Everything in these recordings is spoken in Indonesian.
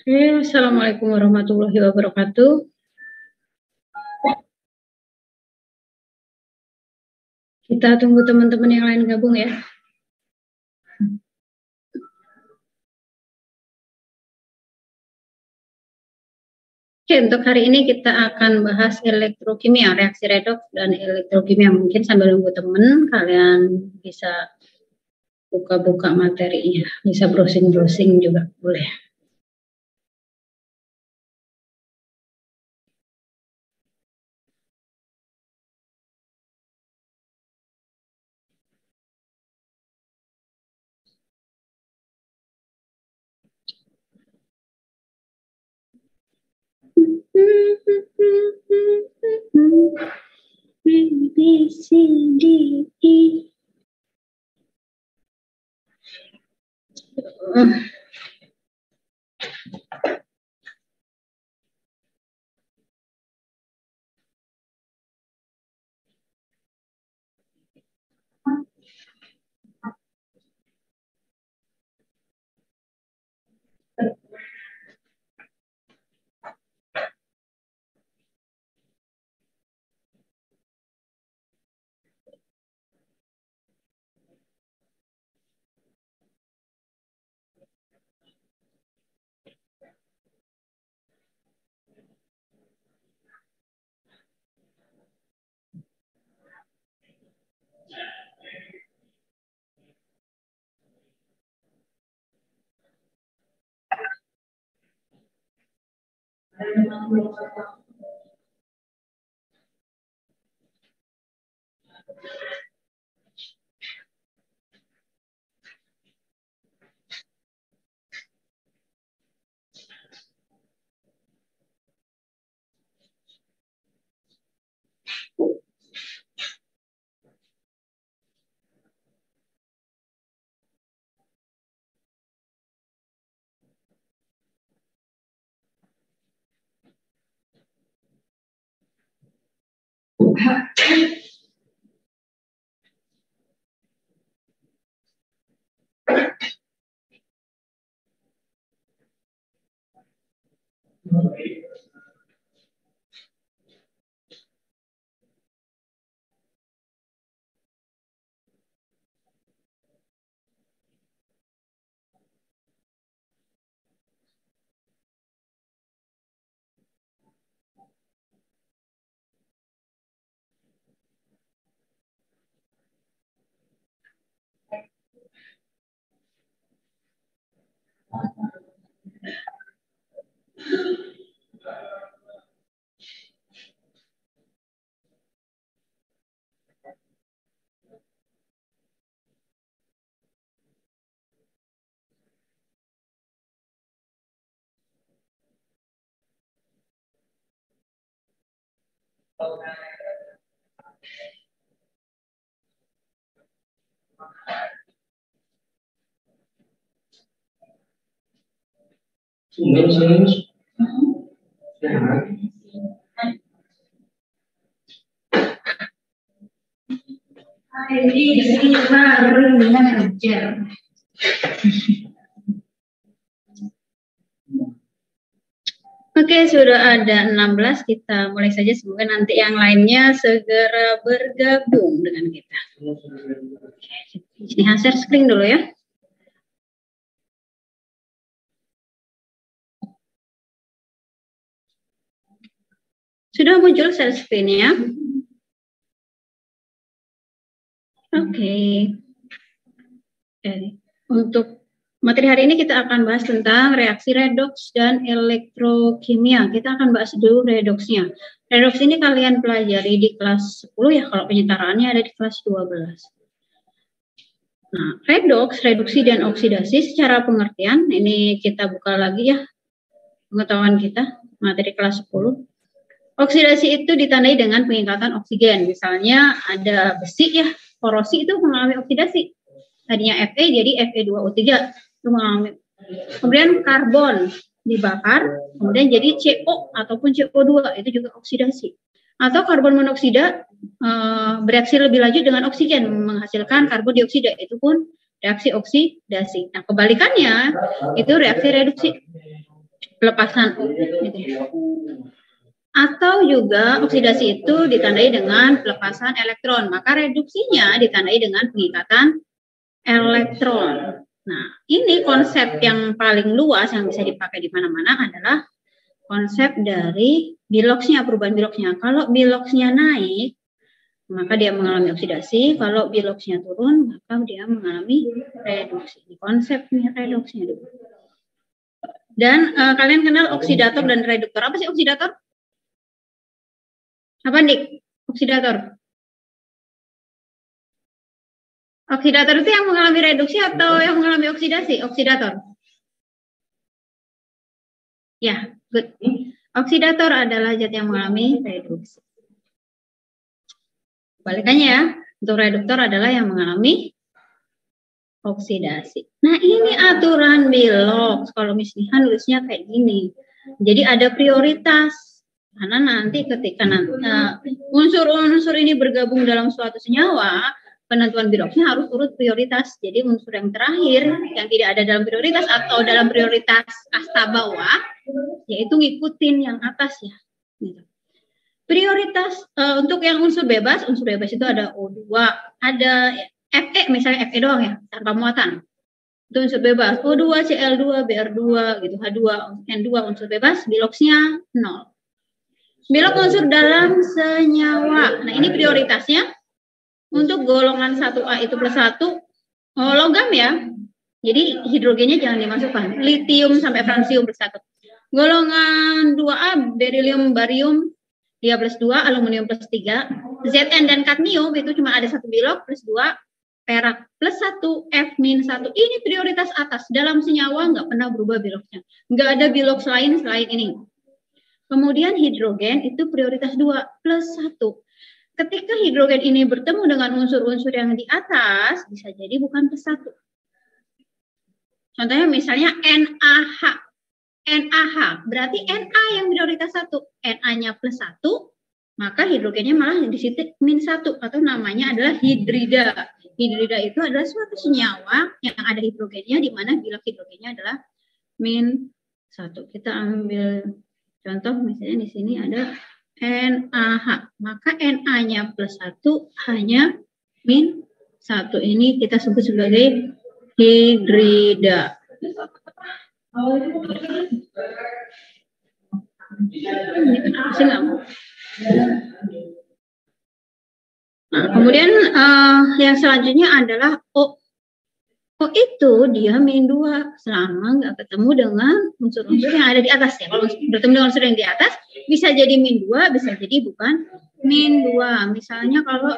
Oke, Assalamualaikum warahmatullahi wabarakatuh. Kita tunggu teman-teman yang lain gabung ya. Oke, untuk hari ini kita akan bahas elektrokimia, reaksi redoks dan elektrokimia. Mungkin sambil nunggu teman, kalian bisa buka-buka materinya, bisa browsing-browsing juga boleh. B, C, D, E. Oke, sudah ada 16, kita mulai saja, semoga nanti yang lainnya segera bergabung dengan kita. Oke, ini share screen dulu ya. Sudah muncul share screen-nya? Oke. Untuk materi hari ini kita akan bahas tentang reaksi redoks dan elektrokimia. Kita akan bahas dulu redoksnya. Redoks ini kalian pelajari di kelas 10 ya, kalau penyetaraannya ada di kelas 12. Nah, redoks, reduksi dan oksidasi secara pengertian, ini kita buka lagi ya, pengetahuan kita, materi kelas 10. Oksidasi itu ditandai dengan pengikatan oksigen. Misalnya ada besi ya, korosi itu mengalami oksidasi. Tadinya Fe jadi Fe2O3 itu mengalami. Kemudian karbon dibakar, kemudian jadi CO ataupun CO2 itu juga oksidasi. Atau karbon monoksida bereaksi lebih lanjut dengan oksigen menghasilkan karbon dioksida, itu pun reaksi oksidasi. Nah, kebalikannya itu reaksi reduksi. pelepasan O. Gitu. Atau juga oksidasi itu ditandai dengan pelepasan elektron, maka reduksinya ditandai dengan pengikatan elektron. Nah, ini konsep yang paling luas yang bisa dipakai di mana-mana adalah konsep dari biloxnya, perubahan biloxnya. Kalau biloxnya naik, maka dia mengalami oksidasi. Kalau biloxnya turun, maka dia mengalami reduksi. Konsepnya reduksinya dulu. Dan kalian kenal oksidator dan reduktor. Apa sih oksidator? Apa, Dik? Oksidator. Oksidator itu yang mengalami reduksi atau yang mengalami oksidasi? Oksidator. Ya, good. Oksidator adalah zat yang mengalami reduksi. Balikannya ya, untuk reduktor adalah yang mengalami oksidasi. Nah, ini aturan Bilox. Kalau misalnya nulisnya kayak gini. Jadi ada prioritas. Karena nanti ketika unsur-unsur ini bergabung dalam suatu senyawa, penentuan Biloxnya harus urut prioritas. Jadi unsur yang terakhir yang tidak ada dalam prioritas atau dalam prioritas kasta bawah, yaitu ngikutin yang atas ya. Gitu. Prioritas untuk yang unsur bebas itu ada O2, ada Fe, misalnya Fe doang ya, tanpa muatan. Itu unsur bebas. O2, Cl2, Br2 gitu, H2, N2 unsur bebas, Biloxnya 0. Bilox unsur dalam senyawa. Nah, ini prioritasnya untuk golongan 1A itu plus 1 logam ya. Jadi hidrogennya jangan dimasukkan. Litium sampai fransium bersatu. Golongan 2A berilium, barium, dia plus 2, aluminium plus 3. Zn dan kadmium itu cuma ada 1 bilox plus 2 perak plus 1 F-1. Ini prioritas atas. Dalam senyawa nggak pernah berubah biloxnya. Nggak ada bilox lain selain ini. Kemudian hidrogen itu prioritas 2 plus 1. Ketika hidrogen ini bertemu dengan unsur-unsur yang di atas, bisa jadi bukan plus 1. Contohnya misalnya NaH. NaH, berarti Na yang prioritas 1. Na-nya plus 1, maka hidrogennya malah di situ min 1, atau namanya adalah hidrida. Hidrida itu adalah suatu senyawa yang ada hidrogennya, di mana bilox hidrogennya adalah min 1. Kita ambil contoh, misalnya di sini ada NaH, maka Na-nya plus 1 hanya min 1. Ini kita sebut sebagai hidrida. Nah, kemudian yang selanjutnya adalah O. O itu dia min 2 selama nggak ketemu dengan unsur-unsur yang ada di atas ya. Kalau bertemu dengan unsur yang di atas bisa jadi min 2, bisa jadi bukan min 2. Misalnya kalau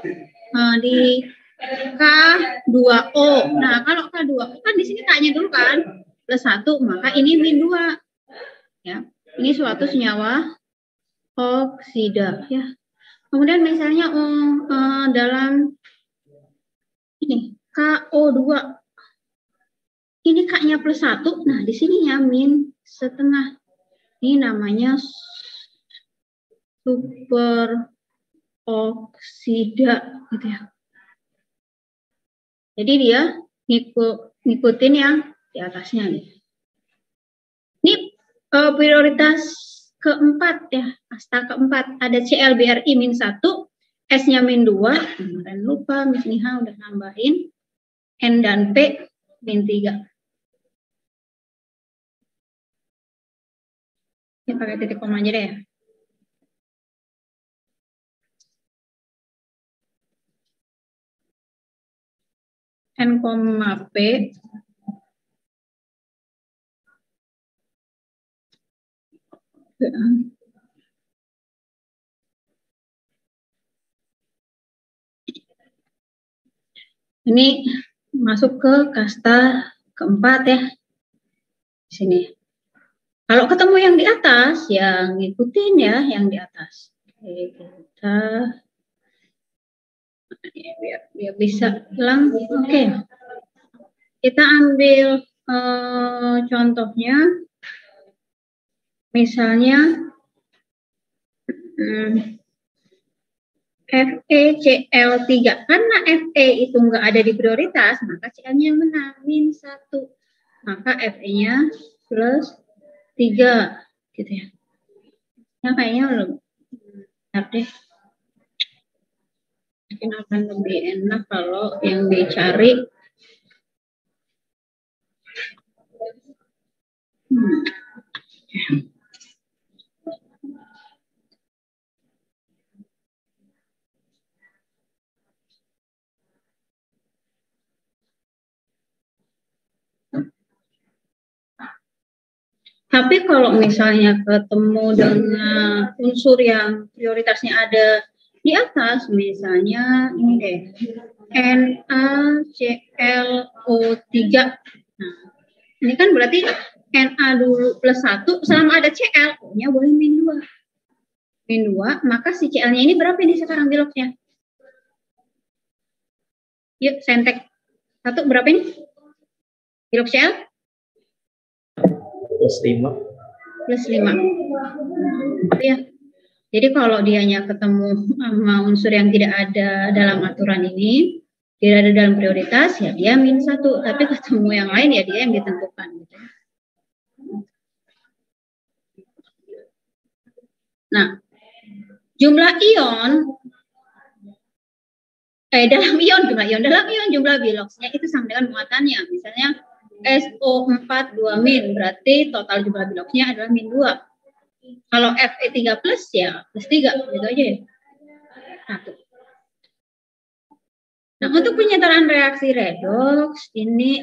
di K2O. Nah, kalau K2O kan di sini K-nya dulu kan plus 1, maka ini min 2. Ya. Ini suatu senyawa oksida ya. Kemudian misalnya dalam ini KO2. Ini K-nya plus 1, nah di sininya min setengah. Ini namanya super oksida gitu ya. Jadi dia ngikutin yang di atasnya nih. Ini prioritas keempat ya, kasta keempat. Ada ClBrI min 1, S-nya min 2. Kemarin lupa, Miss Niha udah nambahin. N dan P min 3. Ini pakai titik koma aja deh ya. N, P. Ini masuk ke kasta keempat ya. Di sini. Kalau ketemu yang di atas, yang ngikutin ya yang di atas. Oke, kita biar bisa hilang. Oke. Kita ambil contohnya. Misalnya FeCl3. Karena Fe itu nggak ada di prioritas, maka Cl-nya yang menang min 1. Maka Fe-nya plus 3 gitu ya. Ya kayaknya belum deh. Mungkin akan lebih enak kalau yang dicari Tapi kalau misalnya ketemu dengan unsur yang prioritasnya ada di atas, misalnya ini deh, NaClO3. Nah, ini kan berarti Na dulu plus 1, selama ada Cl, O-nya boleh min 2. Min 2, maka si Cl-nya ini berapa ini sekarang biloknya? Yuk, sentek. 1 berapa ini? Bilok Cl? Plus 5. Plus 5. Ya. Jadi kalau dianya ketemu sama unsur yang tidak ada dalam aturan ini, tidak ada dalam prioritas, ya dia min 1. Tapi ketemu yang lain, ya dia yang ditentukan. Gitu. Nah, jumlah ion, dalam ion jumlah biloksnya itu sama dengan muatannya. Misalnya SO4 2-, berarti total jumlah biloksnya adalah min 2. Kalau Fe3+, ya plus 3, gitu aja ya. 1. Nah, untuk penyetaraan reaksi redoks, ini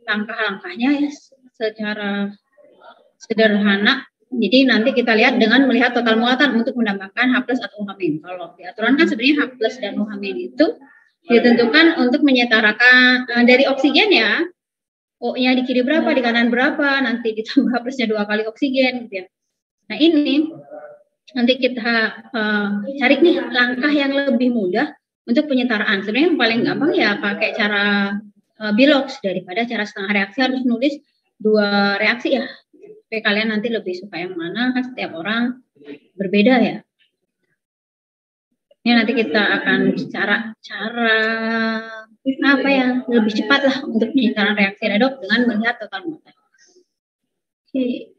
langkah-langkahnya ya secara sederhana. Jadi nanti kita lihat dengan melihat total muatan untuk menambahkan H+ atau OH-. Kalau di aturan kan sebenarnya H+ dan OH- itu ditentukan untuk menyetarakan dari oksigen ya. O-nya di kiri berapa, di kanan berapa, nanti ditambah H+-nya 2 kali oksigen gitu ya. Nah, ini nanti kita cari nih langkah yang lebih mudah untuk penyetaraan. Sebenarnya yang paling gampang ya pakai cara biloks daripada cara setengah reaksi harus nulis 2 reaksi ya. Supaya kalian nanti lebih suka yang mana, kan setiap orang berbeda ya. Ini nanti kita akan cara apa ya lebih cepat lah untuk penyetaraan reaksi redoks dengan melihat total muatan. Oke.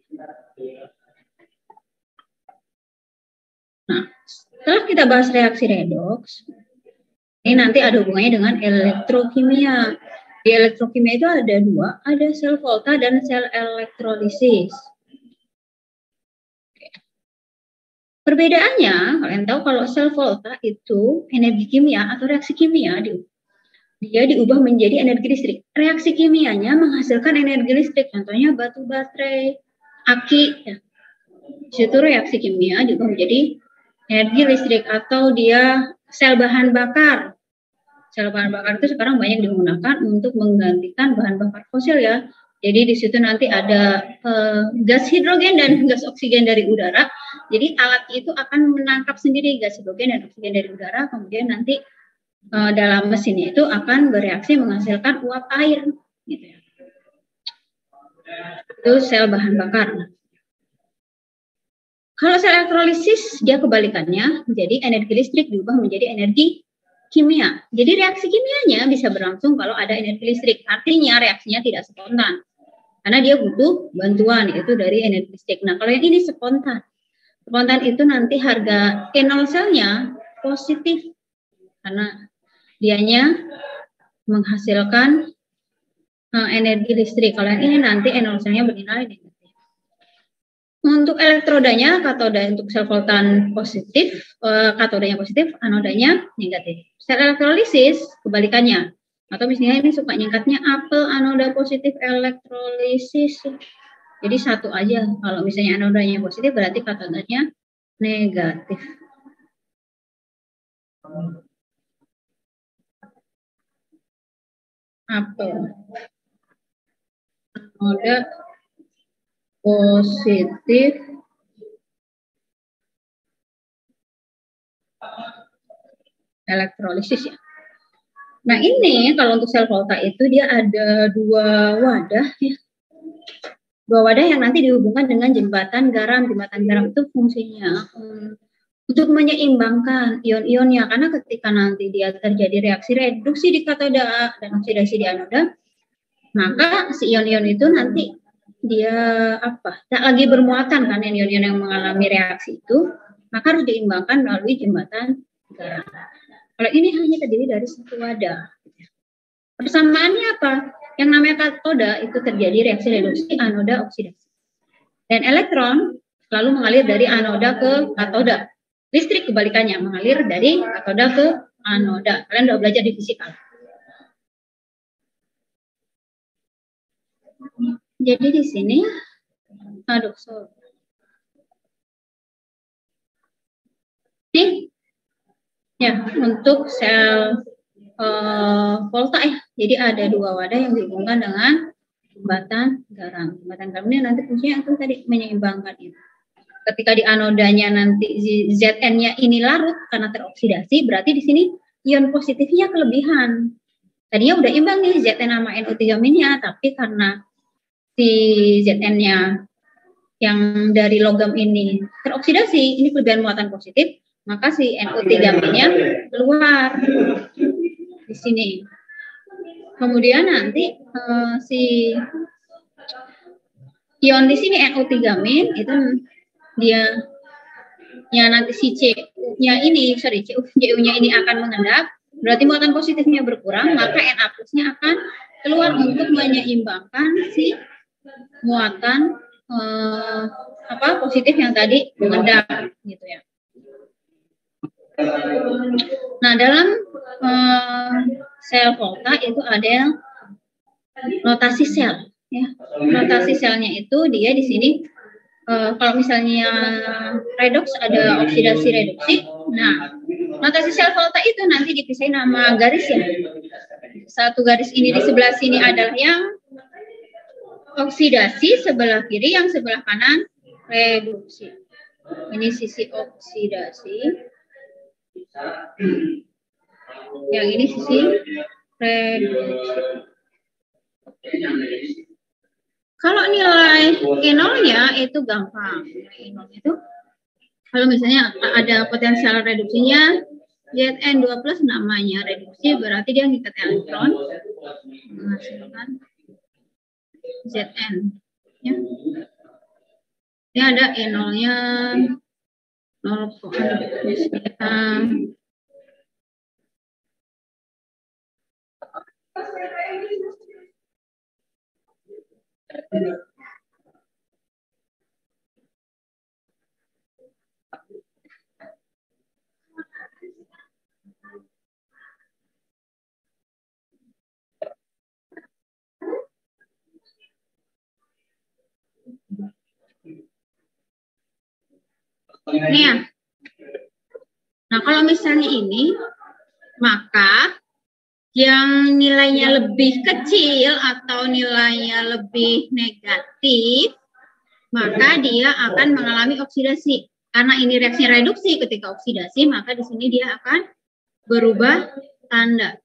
Nah, setelah kita bahas reaksi redoks, ini nanti ada hubungannya dengan elektrokimia. Di elektrokimia itu ada 2, ada sel volta dan sel elektrolisis. Perbedaannya, kalian tahu kalau sel volta itu energi kimia atau reaksi kimia dia diubah menjadi energi listrik. Reaksi kimianya menghasilkan energi listrik, contohnya batu baterai, aki. Ya. Situ reaksi kimia diubah menjadi energi listrik atau dia sel bahan bakar. Sel bahan bakar itu sekarang banyak digunakan untuk menggantikan bahan bakar fosil ya. Jadi di situ nanti ada gas hidrogen dan gas oksigen dari udara. Jadi alat itu akan menangkap sendiri gas hidrogen dan oksigen dari udara. Kemudian nanti dalam mesin itu akan bereaksi menghasilkan uap air. Gitu ya. Itu sel bahan bakar. Kalau sel elektrolisis dia kebalikannya, jadi energi listrik diubah menjadi energi kimia. Jadi reaksi kimianya bisa berlangsung kalau ada energi listrik. Artinya reaksinya tidak spontan. Karena dia butuh bantuan, yaitu dari energi listrik. Nah, kalau yang ini spontan. Spontan itu nanti harga E0 selnya positif. Karena dianya menghasilkan energi listrik. Kalau yang ini nanti E0 selnya bernilai negatif. Untuk elektrodanya, katoda untuk sel voltan positif, katodanya positif, anodanya negatif. Sel elektrolisis kebalikannya. Atau misalnya ini suka nyingkatnya apel anoda positif elektrolisis. Jadi satu aja. Kalau misalnya anodanya positif berarti katodanya negatif. Apel anoda positif elektrolisis ya. Nah ini kalau untuk sel volta itu dia ada 2 wadah ya. 2 wadah yang nanti dihubungkan dengan jembatan garam. Jembatan garam itu fungsinya untuk menyeimbangkan ion-ionnya. Karena ketika nanti dia terjadi reaksi reduksi di katoda dan oksidasi di anoda, maka si ion-ion itu nanti dia tak lagi bermuatan kan ion-ion yang mengalami reaksi itu, maka harus diimbangkan melalui jembatan garam. Kalau ini hanya terdiri dari satu wadah. Persamaannya apa? Yang namanya katoda itu terjadi reaksi reduksi anoda oksidasi. Dan elektron selalu mengalir dari anoda ke katoda. Listrik kebalikannya mengalir dari katoda ke anoda. Kalian udah belajar di fisika. Jadi di sini, Ini ya untuk sel volta ya. Jadi ada dua wadah yang dihubungkan dengan jembatan garam. Jembatan garam ini nanti fungsinya itu tadi menyeimbangkan itu. Ketika di anodanya nanti Zn-nya ini larut karena teroksidasi, berarti di sini ion positifnya kelebihan. Tadinya udah imbang nih Zn sama NO3-nya, tapi karena si Zn-nya yang dari logam ini teroksidasi, ini kelebihan muatan positif, maka si NO3-nya keluar di sini. Kemudian nanti si ion di sini NO3- itu dia ya nanti si CU-nya ini, CU-nya ini akan mengendap, berarti muatan positifnya berkurang, maka Na+-nya akan keluar untuk menyeimbangkan si muatan positif yang tadi mengendap gitu ya. Nah, dalam sel volta itu ada notasi sel ya. Notasi selnya itu dia di sini kalau misalnya redoks ada oksidasi reduksi. Nah, notasi sel volta itu nanti dipisahin nama garis ya. Satu garis ini di sebelah sini adalah yang oksidasi, sebelah kiri, yang sebelah kanan reduksi. Ini sisi oksidasi. Yang ini sisi reduksi. Kalau nilai E0-nya itu gampang. E0 itu kalau misalnya ada potensial reduksinya Zn2+ namanya reduksi, berarti dia ngikat elektron menghasilkan Zn ya. Ini ada E0-nya 0,6. Ini ya. Nah, kalau misalnya ini, maka yang nilainya lebih kecil atau nilainya lebih negatif, maka dia akan mengalami oksidasi. Karena ini reaksi reduksi, ketika oksidasi, maka di sini dia akan berubah tanda.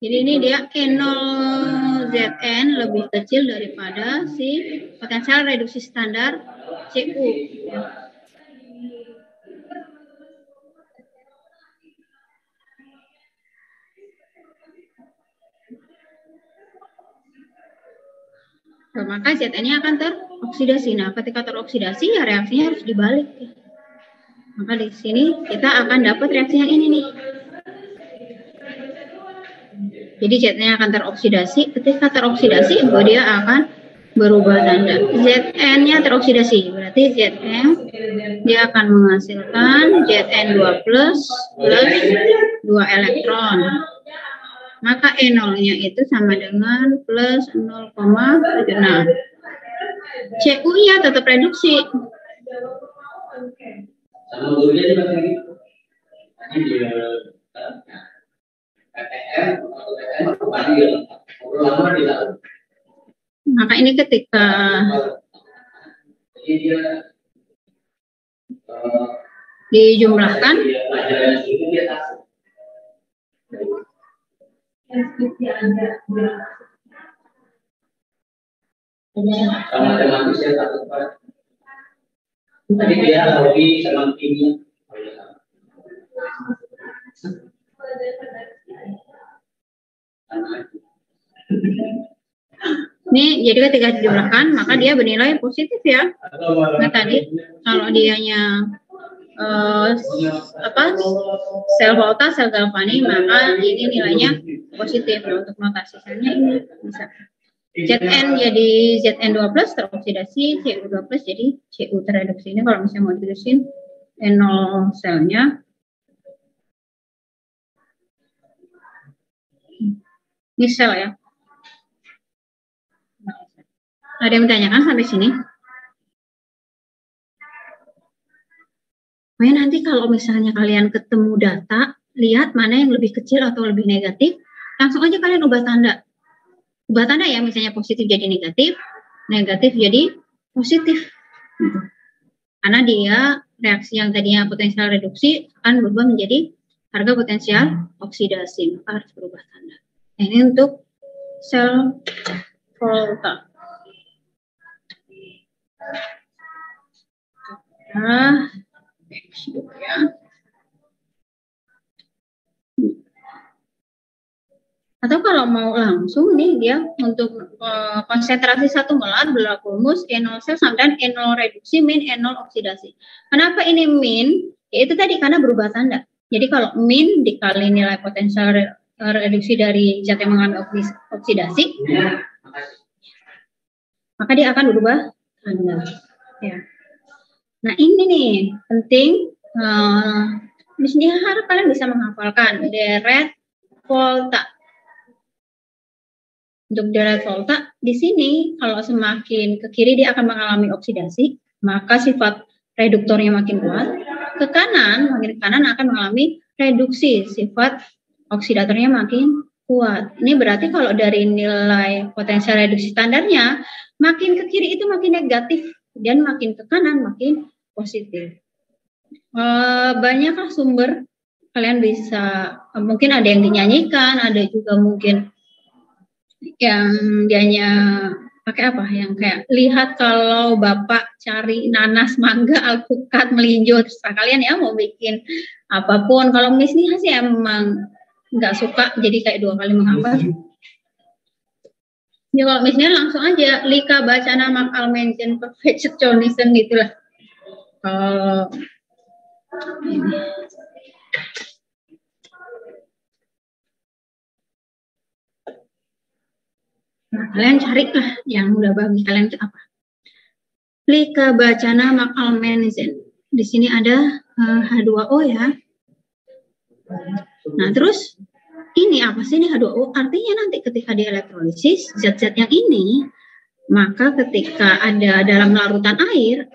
Jadi ini dia E0Zn lebih kecil daripada si potensial reduksi standar Cu. Nah, maka Zn-nya akan teroksidasi. Nah, ketika teroksidasi ya reaksinya harus dibalik. Maka di sini kita akan dapat reaksi yang ini nih. Jadi Zn-nya akan teroksidasi. Ketika teroksidasi, dia akan berubah tanda. Zn-nya teroksidasi. Berarti Zn dia akan menghasilkan Zn2+ plus 2 elektron. Maka E0-nya itu sama dengan plus 0,76. Cu-nya tetap reduksi. Maka ini ketika dijumlahkan tadi dia lebih sama kimia. Ini jadi ketika dijumlahkan maka dia bernilai positif ya. Nah tadi kalau dianya sel volta, sel galvanik, maka ini nilainya positif. Nah, untuk notasi selnya ini bisa Zn jadi Zn2+ teroksidasi, Cu2+ jadi Cu tereduksi. Ini kalau misalnya mau ditulisin N0 selnya. Ini sel ya. Ada yang menanyakan sampai sini? Pokoknya nanti kalau misalnya kalian ketemu data, lihat mana yang lebih kecil atau lebih negatif, langsung aja kalian ubah tanda. Ubah tanda ya, misalnya positif jadi negatif, negatif jadi positif. Karena dia reaksi yang tadinya potensial reduksi akan berubah menjadi harga potensial oksidasi, maka harus berubah tanda. Nah, ini untuk sel volta. Nah, ya. Atau kalau mau langsung nih dia untuk konsentrasi 1 molar berlaku rumus E0 sel sama dan E0 reduksi min E0 oksidasi. Kenapa ini min? Yaitu tadi karena berubah tanda. Jadi kalau min dikali nilai potensial reduksi dari zat yang mengalami oksidasi, maka dia akan berubah tanda. Ya. Nah ini nih penting. Di sini harap kalian bisa menghafalkan deret volta. Untuk deret volta di sini kalau semakin ke kiri dia akan mengalami oksidasi, maka sifat reduktornya makin kuat. Ke kanan, makin ke kanan akan mengalami reduksi, sifat oksidatornya makin kuat. Ini berarti kalau dari nilai potensial reduksi standarnya makin ke kiri itu makin negatif dan makin ke kanan makin positif. Banyaklah sumber, kalian bisa mungkin ada yang dinyanyikan, ada juga mungkin yang dianya pakai apa, yang kayak lihat kalau bapak cari nanas, mangga, alpukat, melinjo, terserah kalian ya mau bikin apapun. Kalau Miss nih sih emang nggak suka jadi kayak 2 kali menghafal. Ya kalau misalnya langsung aja lika baca nama almenjen perfectionism gitulah. Nah, kalian cari lah yang udah bagi kalian itu apa. Lika bacana makal menzen. Di sini ada H2O ya. Nah, terus ini apa sih ini H2O? Artinya nanti ketika dielektrolisis zat-zat yang ini, maka ketika ada dalam larutan air,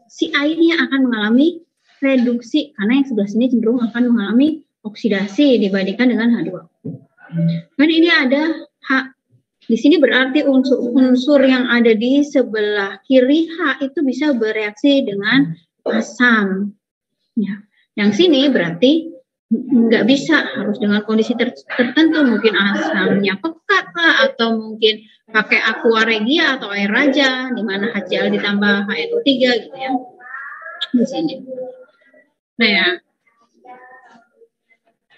si airnya akan mengalami reduksi karena yang sebelah sini cenderung akan mengalami oksidasi dibandingkan dengan H2O. Dan ini ada H. Di sini berarti unsur yang ada di sebelah kiri H itu bisa bereaksi dengan asam. Ya. Yang sini berarti nggak bisa, harus dengan kondisi tertentu, mungkin asamnya pekat lah, atau mungkin pakai aqua regia atau air raja, di mana HCl ditambah HNO3 gitu ya. Di sini. Nah ya.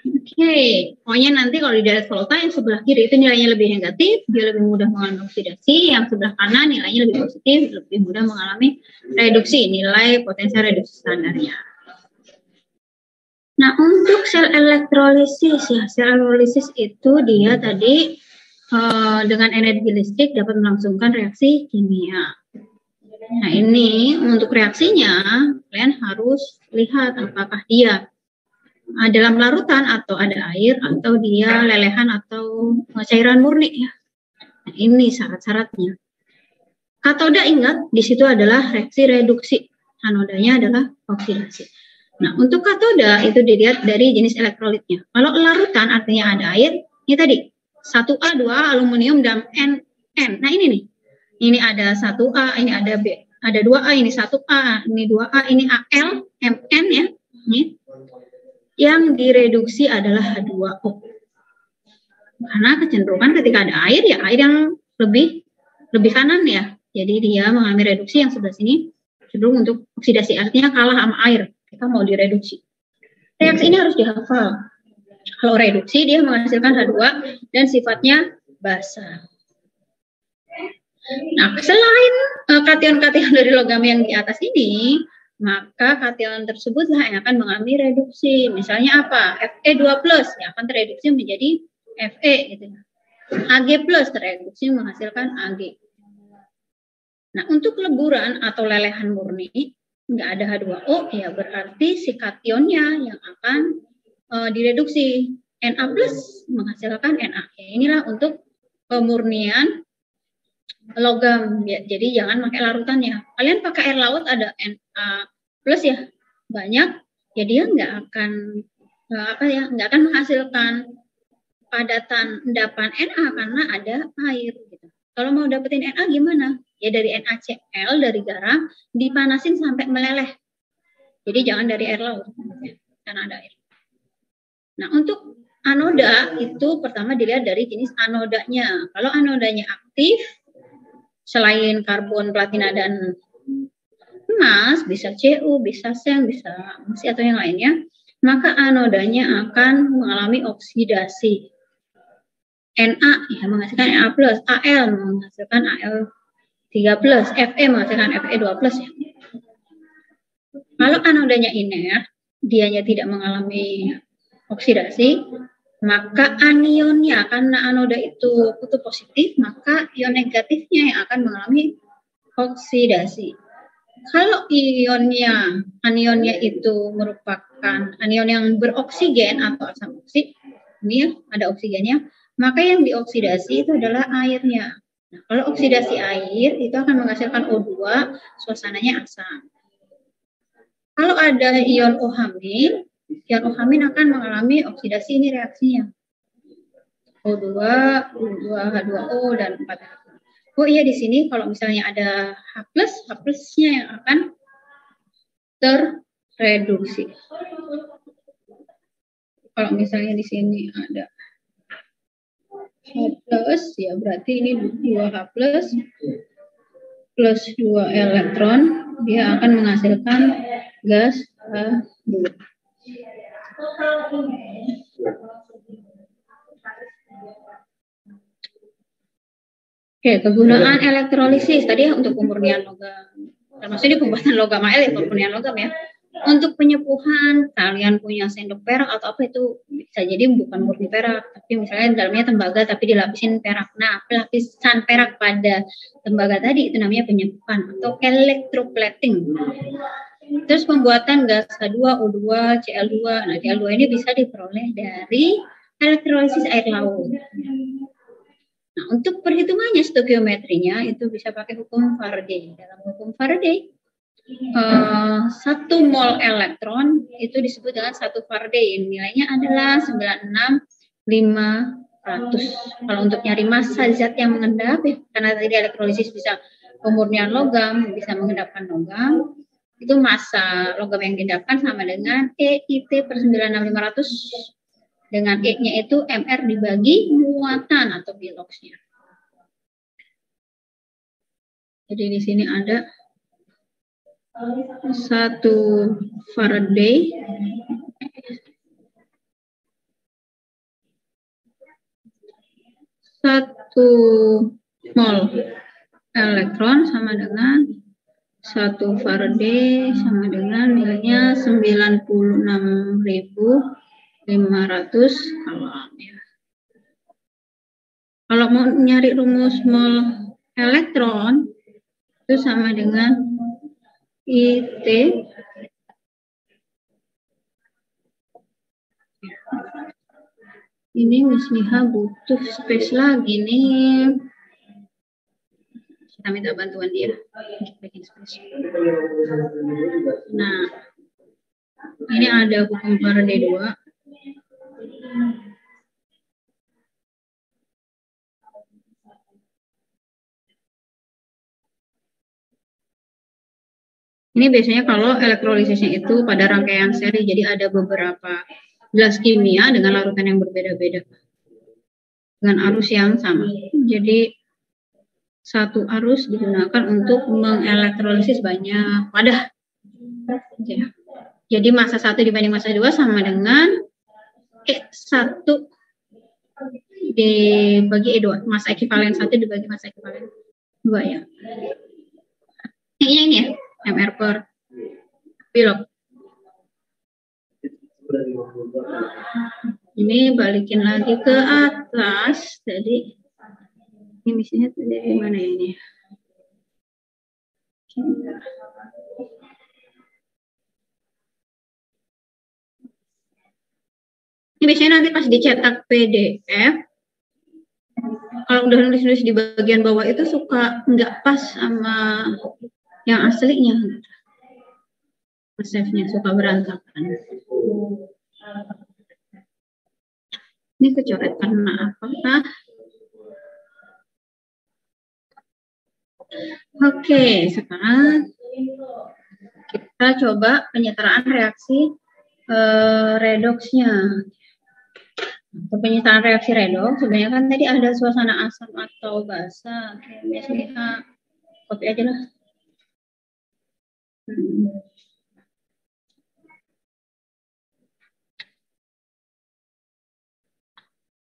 Oke, pokoknya nanti kalau di deret volta yang sebelah kiri itu nilainya lebih negatif, dia lebih mudah mengalami oksidasi, yang sebelah kanan nilainya lebih positif, lebih mudah mengalami reduksi, nilai potensial reduksi standarnya. Nah, untuk sel elektrolisis ya, sel elektrolisis itu dia tadi dengan energi listrik dapat melangsungkan reaksi kimia. Nah, ini untuk reaksinya kalian harus lihat apakah dia dalam larutan atau ada air atau dia lelehan atau cairan murni ya. Nah, ini syarat-syaratnya. Katoda ingat di situ adalah reaksi reduksi, anodanya adalah oksidasi. Nah, untuk katoda itu dilihat dari jenis elektrolitnya. Kalau larutan artinya ada air, ini tadi 1A, 2A aluminium dan N. Nah, ini nih. Ini ada 1A, ini ada B. Ada 2A, ini 1A, ini 2A, ini AL, MN ya. Ini. Yang direduksi adalah H2O. Karena kecenderungan ketika ada air ya air yang lebih kanan ya. Jadi dia mengalami reduksi, yang sebelah sini cenderung untuk oksidasi, artinya kalah sama air. Kita mau direduksi. Reaksi ini harus dihafal. Kalau reduksi dia menghasilkan H2 dan sifatnya basa. Nah, selain kation-kation dari logam yang di atas ini, maka kation tersebutlah yang akan mengalami reduksi. Misalnya apa? Fe2+ yang akan tereduksi menjadi Fe gitu. Ag+ tereduksi menghasilkan Ag. Nah, untuk leburan atau lelehan murni nggak ada H2O, ya berarti si kationnya yang akan direduksi. Na+ menghasilkan Na. Ya, inilah untuk pemurnian logam. Ya, jadi jangan pakai larutannya. Kalian pakai air laut ada Na+ ya banyak, ya dia nggak akan nggak akan menghasilkan padatan endapan Na karena ada air. Gitu. Kalau mau dapetin Na gimana? Ya dari NaCl dari garam dipanasin sampai meleleh. Jadi jangan dari air laut karena ada air. Nah, untuk anoda itu pertama dilihat dari jenis anodanya. Kalau anodanya aktif, selain karbon, platina, dan emas, bisa Cu, bisa seng, bisa besi atau yang lainnya, maka anodanya akan mengalami oksidasi. Na ya menghasilkan Na+, Al menghasilkan Al3+, Fe menghasilkan Fe2+. Ya. Kalau anodanya inert, dianya tidak mengalami oksidasi, maka anionnya, karena anoda itu kutub positif, maka ion negatifnya yang akan mengalami oksidasi. Kalau anionnya itu merupakan anion yang beroksigen atau asam oksid, ini ya, ada oksigennya, maka yang dioksidasi itu adalah airnya. Nah, kalau oksidasi air itu akan menghasilkan O2, suasananya asam. Kalau ada ion OH-, ion OH- akan mengalami oksidasi, ini reaksinya. O2, U2H2O, dan 4H2. Oh iya, di sini kalau misalnya ada H+nya yang akan terreduksi. Kalau misalnya di sini ada H+, ya berarti ini 2H+, plus 2 elektron, dia akan menghasilkan gas H2. Oke, kegunaan elektrolisis tadi untuk pemurnian logam, termasuk di pembuatan logam AL ya, pemurnian logam ya. Untuk penyepuhan, kalian punya sendok perak atau apa itu bisa jadi bukan murni perak, tapi misalnya dalamnya tembaga tapi dilapisin perak. Nah, lapisan perak pada tembaga tadi itu namanya penyepuhan atau electroplating. Terus pembuatan gas H2, O2, Cl2. Nah, Cl2 ini bisa diperoleh dari elektrolisis air laut. Nah, untuk perhitungannya stoikiometrinya itu bisa pakai hukum Faraday. Dalam hukum Faraday, 1 mol elektron itu disebut dengan 1 Faraday. Nilainya adalah 96.500. Kalau untuk nyari massa zat yang mengendap, ya, karena tadi elektrolisis bisa pemurnian logam, bisa mengendapkan logam, itu massa logam yang diendapkan sama dengan EIT per 96.500. Dengan E-nya itu MR dibagi muatan atau biloxnya. Jadi di sini ada 1 Faraday satu mol elektron sama dengan 1 Faraday sama dengan nilainya 96.500 kalam ya. Kalau mau nyari rumus mol elektron itu sama dengan IT ini Miss Niha butuh space lagi nih. Kita minta bantuan dia bikin space. Nah, ini ada hukum Faraday 2. Ini biasanya kalau elektrolisisnya itu pada rangkaian seri, jadi ada beberapa gelas kimia dengan larutan yang berbeda-beda dengan arus yang sama. Jadi satu arus digunakan untuk mengelektrolisis banyak wadah. Jadi massa 1 dibanding massa 2 sama dengan E1 dibagi E2, massa ekivalen 1 dibagi massa ekivalen 2 ya. Ini ya, MR per bilog. Ini balikin lagi ke atas. Jadi ini misalnya dari mana ini? Ini biasanya nanti pas dicetak PDF, kalau udah nulis-nulis di bagian bawah itu suka nggak pas sama yang aslinya. Save-nya suka berantakan. Ini kecoret karena apa? Oke, sekarang kita coba penyetaraan reaksi redoksnya. Untuk penyetaraan reaksi redoks, sebenarnya kan tadi ada suasana asam atau basa. Oke, misalnya copy aja lah.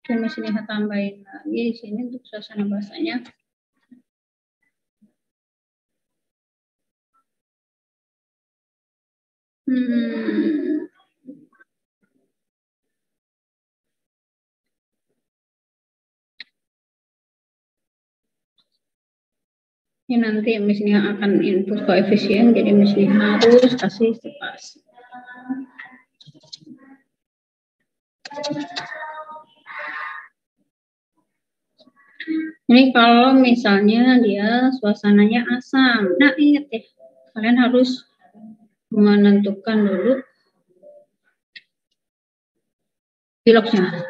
Oke, misalnya tambahin lagi di sini untuk suasana basanya. Ini nanti misalnya akan input koefisien, jadi misalnya harus kasih spasi. Ini kalau misalnya dia suasananya asam. Nah, ingat ya, kalian harus menentukan dulu bilogsnya.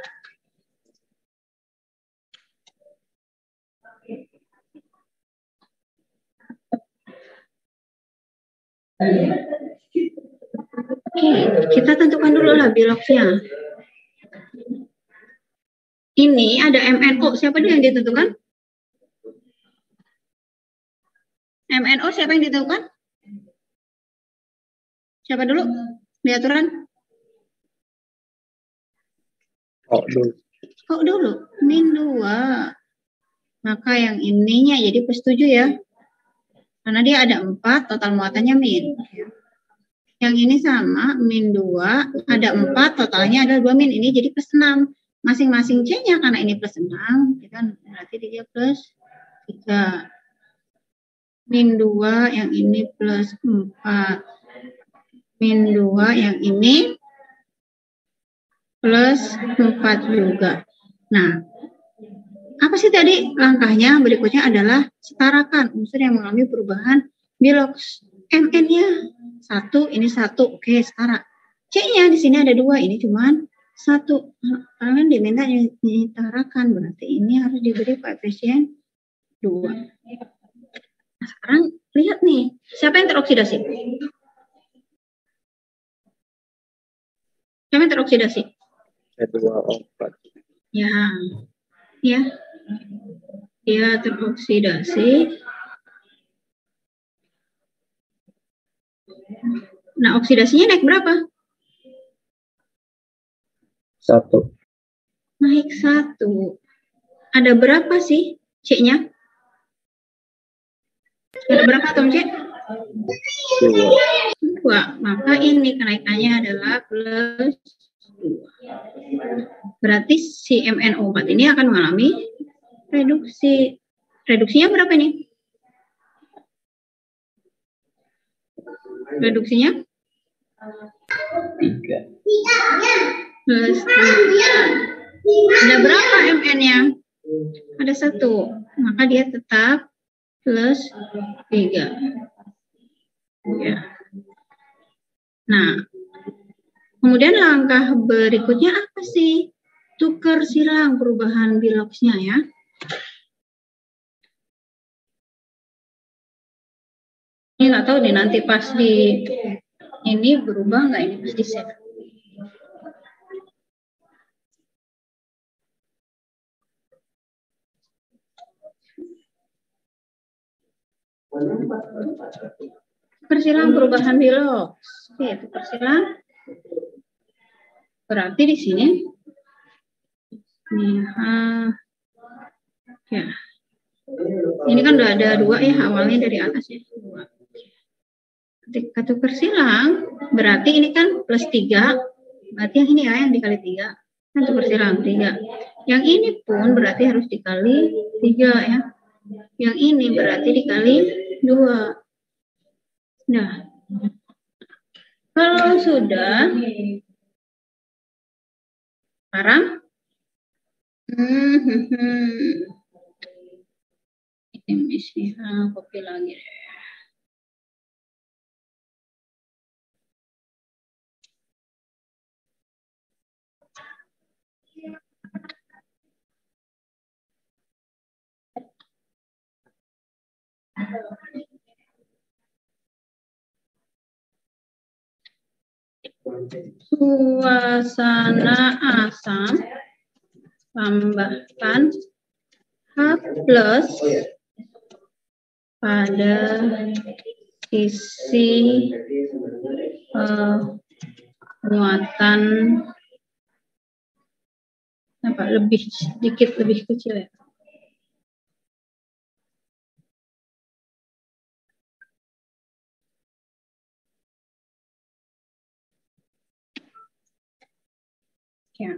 Oke, kita tentukan dulu lah bilogsnya. Ini ada MNO, siapa dia yang ditentukan? MNO siapa yang ditentukan? Siapa dulu di aturan? Oh dulu, min 2. Maka yang ininya jadi plus 7 ya. Karena dia ada 4, total muatannya min. Yang ini sama, min 2, ada 4, totalnya ada 2 min. Ini jadi plus 6. Masing-masing C-nya karena ini plus 6, kita berarti dia plus 3. Min 2, yang ini plus 4. Min 2, yang ini plus 4 juga. Nah, apa sih tadi langkahnya? Berikutnya adalah setarakan unsur yang mengalami perubahan bilogs. MN-nya 1, ini 1. Oke, setara. C-nya di sini ada 2, ini cuman 1. Kalian diminta menyetarakan, berarti ini harus diberi koefisien 2. Nah, sekarang lihat nih, siapa yang teroksidasi? Siapa yang teroksidasi? C2O4. Ya. Dia teroksidasi. Nah, oksidasinya naik berapa? 1. Naik 1. Ada berapa sih C-nya? Ada berapa atom C? 2. Maka ini kenaikannya adalah plus 2. Berarti si MnO4 ini akan mengalami reduksi. Reduksinya berapa nih? Reduksinya? 3. Plus 3. Ada berapa Mn-nya? Ada 1. Maka dia tetap plus 3. Ya. Nah, kemudian langkah berikutnya apa sih? Tukar silang perubahan bilogsnya ya. Ini nggak tahu nih nanti pas di ini berubah nggak ini pas di save. Persilang perubahan bilogs. Oke, itu persilang. Berarti di sini ya. Ini kan udah ada 2 ya, awalnya dari atas ya. 2. Ketika tukar silang, berarti ini kan plus 3. Berarti yang ini ya, yang dikali 3. Kan tukar silang 3. Yang ini pun berarti harus dikali 3 ya. Yang ini berarti dikali 2. Nah, kalau sudah, sekarang ini sih, copy lagi deh. Suasana asam tambahkan H plus pada sisi muatan apa lebih sedikit lebih kecil ya. Ya.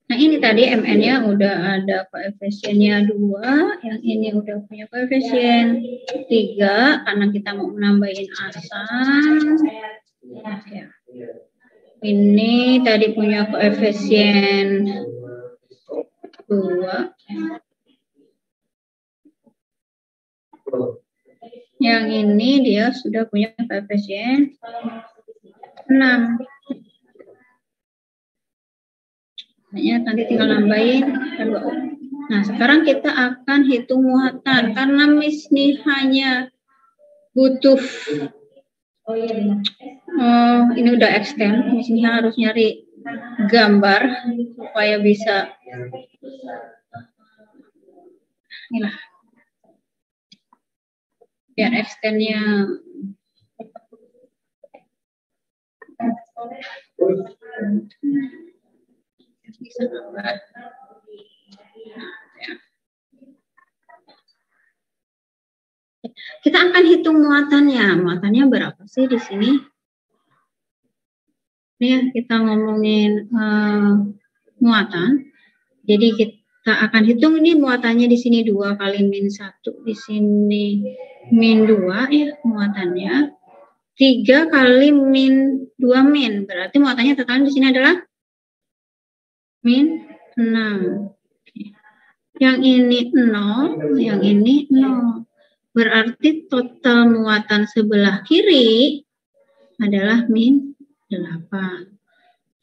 Nah ini tadi MN-nya udah ada koefisiennya 2, yang ini udah punya koefisien 3 karena kita mau menambahin asam. Ya. Ini tadi punya koefisien 2. Yang ini dia sudah punya koefisien 6. Nanti tinggal nambahin. Nah, sekarang kita akan hitung muatan. Karena Miss nih hanya butuh ini udah extend. Miss nih harus nyari gambar supaya bisa inilah biar extendnya bisa nambah. Nah, ya. Kita akan hitung muatannya. Muatannya berapa sih di sini? Ini kita ngomongin muatan. Jadi kita akan hitung ini muatannya di sini 2 kali min 1, di sini min 2 ya muatannya. 3 kali min 2 min. Berarti muatannya total di sini adalah min 6. Yang ini 0, yang ini 0. Berarti total muatan sebelah kiri adalah min 8.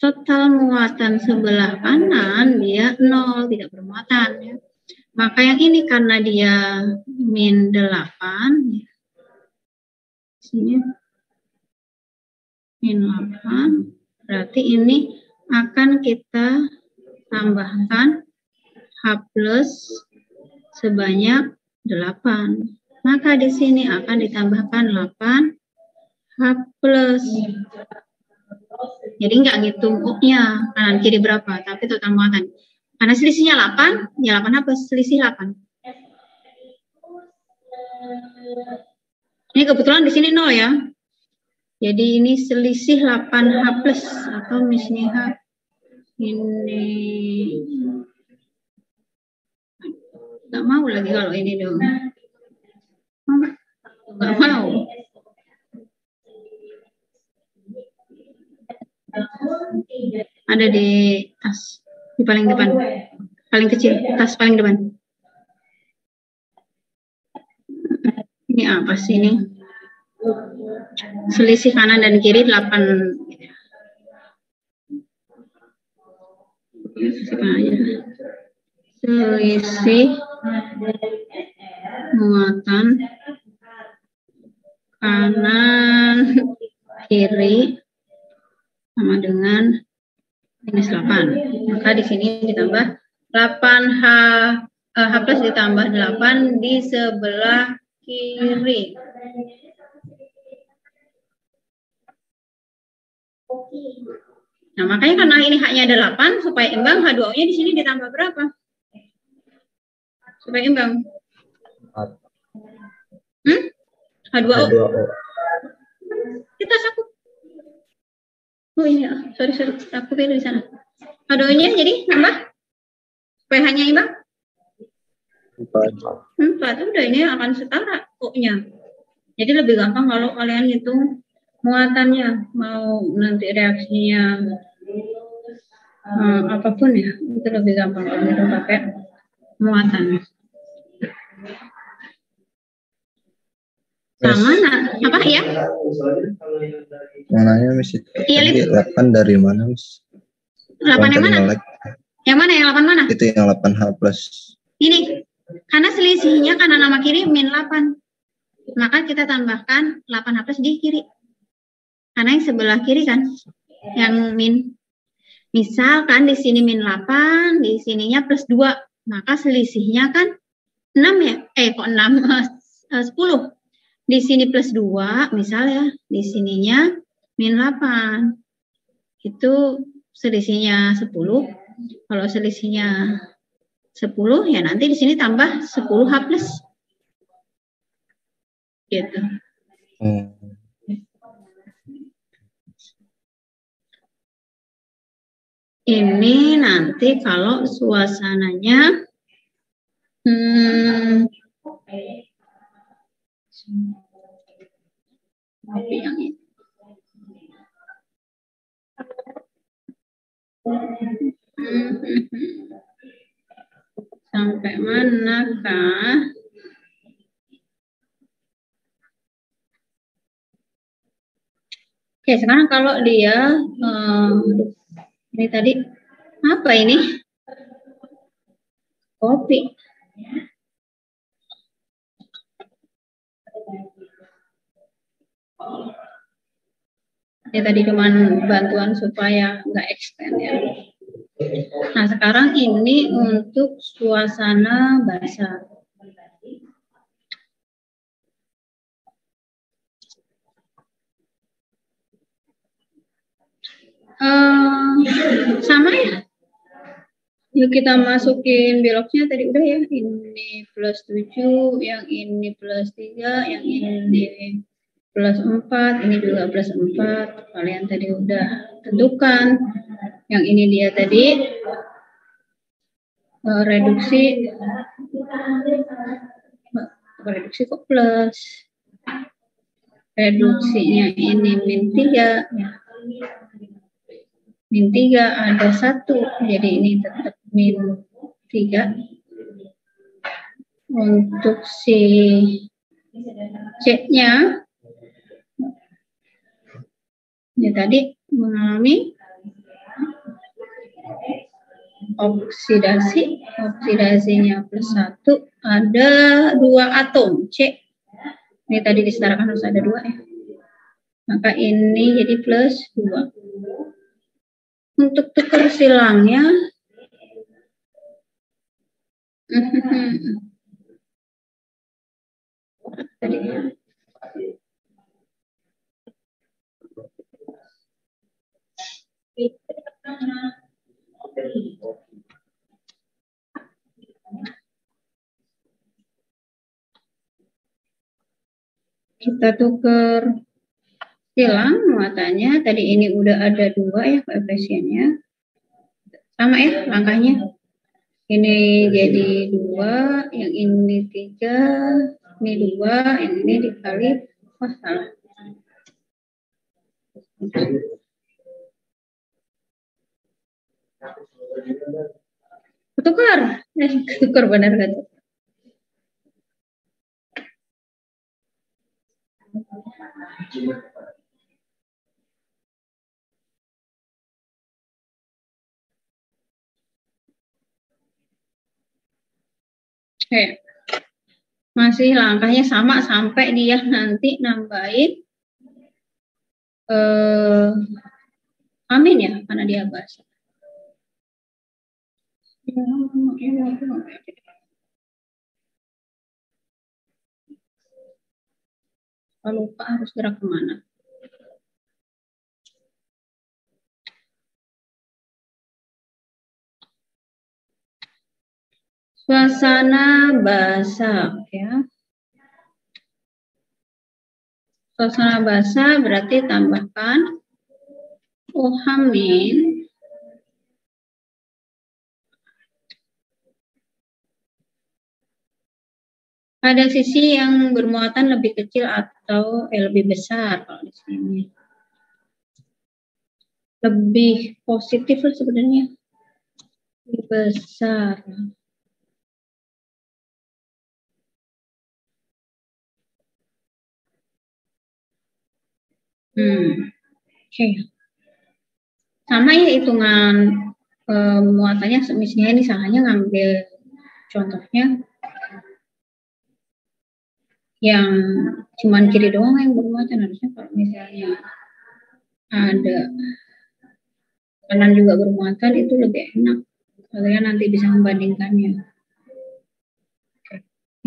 Total muatan sebelah kanan dia 0, tidak bermuatan. Ya. Maka yang ini karena dia min 8, ya. Sini min 8, berarti ini akan kita tambahkan H plus sebanyak 8. Maka di sini akan ditambahkan 8 H plus. Jadi nggak ngitung U-nya kanan kiri berapa, tapi total muatan. Karena selisihnya 8, ya 8 H plus selisih 8. Ini kebetulan di sini 0 ya. Jadi ini selisih 8 H plus atau misalnya H ini nggak mau lagi kalau ini dong. Nggak mau. Ada di tas di paling depan, paling kecil, tas paling depan. Ini apa sih ini? Selisih kanan dan kiri 8. Selisih muatan kanan kiri sama dengan minus 8. Maka di sini ditambah 8 H plus ditambah 8 di sebelah kiri. Nah, makanya karena ini H-nya ada 8, supaya imbang H2O-nya di sini ditambah berapa? supaya imbang. 4. H2O. H2O. Kita satu. Oh iya, sorry, aku pilih di sana. H2O-nya jadi nambah? pH-nya imbang? 4. 4. Udah, ini akan setara O-nya. Jadi lebih gampang kalau kalian hitung muatannya, mau nanti reaksinya apapun ya, itu lebih gampang kalau hitung pakai muatan. Sama apa ya? Mananya Miss itu? Iya, Tadi 8 dari mana Miss? 8 yang mana? Yang mana? Yang 8 mana? Itu yang 8H plus. Ini, karena selisihnya kanan sama kiri min 8. Maka kita tambahkan 8H plus di kiri. Karena yang sebelah kiri kan, yang min. Misalkan di sini min 8, di sininya plus 2. Maka selisihnya kan 6 ya? Kok 6? 10. Di sini plus 2, misal ya, di sininya min 8. Itu selisihnya 10. Kalau selisihnya 10, ya nanti di sini tambah 10H plus. Gitu. Ini nanti kalau suasananya tapi yang ini. Sampai manakah? Oke, sekarang kalau dia ini tadi apa ini? Kopi. Ini tadi cuma bantuan supaya nggak extend ya. Nah, sekarang ini untuk suasana basah. Sama ya. Yuk kita masukin beloknya tadi udah ya. Ini plus 7, yang ini plus 3, yang ini plus 4, ini juga plus 4. Kalian tadi udah tentukan. Yang ini dia tadi reduksi kok plus. Reduksinya ini min 3 ya. Min 3 ada 1, jadi ini tetap min 3. Untuk si C-nya ya tadi mengalami oksidasinya plus 1, ada 2 atom C. Ini tadi disetarakan harus ada 2 ya. Maka ini jadi plus 2. Untuk tukar silangnya tadi kita tukar silang muatannya. Tadi ini udah ada 2 ya koefisiennya. Sama ya langkahnya. Ini jadi 2, yang ini 3, ini 2, yang ini dikali, salah. Tukar benar kan? Oke. Masih langkahnya sama sampai dia nanti nambahin amin ya, karena dia basah. Kalau lupa harus gerak kemana? Suasana basah, ya. Suasana basah berarti tambahkan Uhamin pada sisi yang bermuatan lebih kecil atau lebih besar kalau di sini. Lebih positif lah sebenarnya. Lebih besar. Oke. Sama ya hitungan muatannya, misalnya ini salahnya ngambil contohnya yang cuman kiri doang yang bermuatan. Harusnya kalau misalnya ada kanan juga bermuatan itu lebih enak. Kalian nanti bisa membandingkannya. Oke.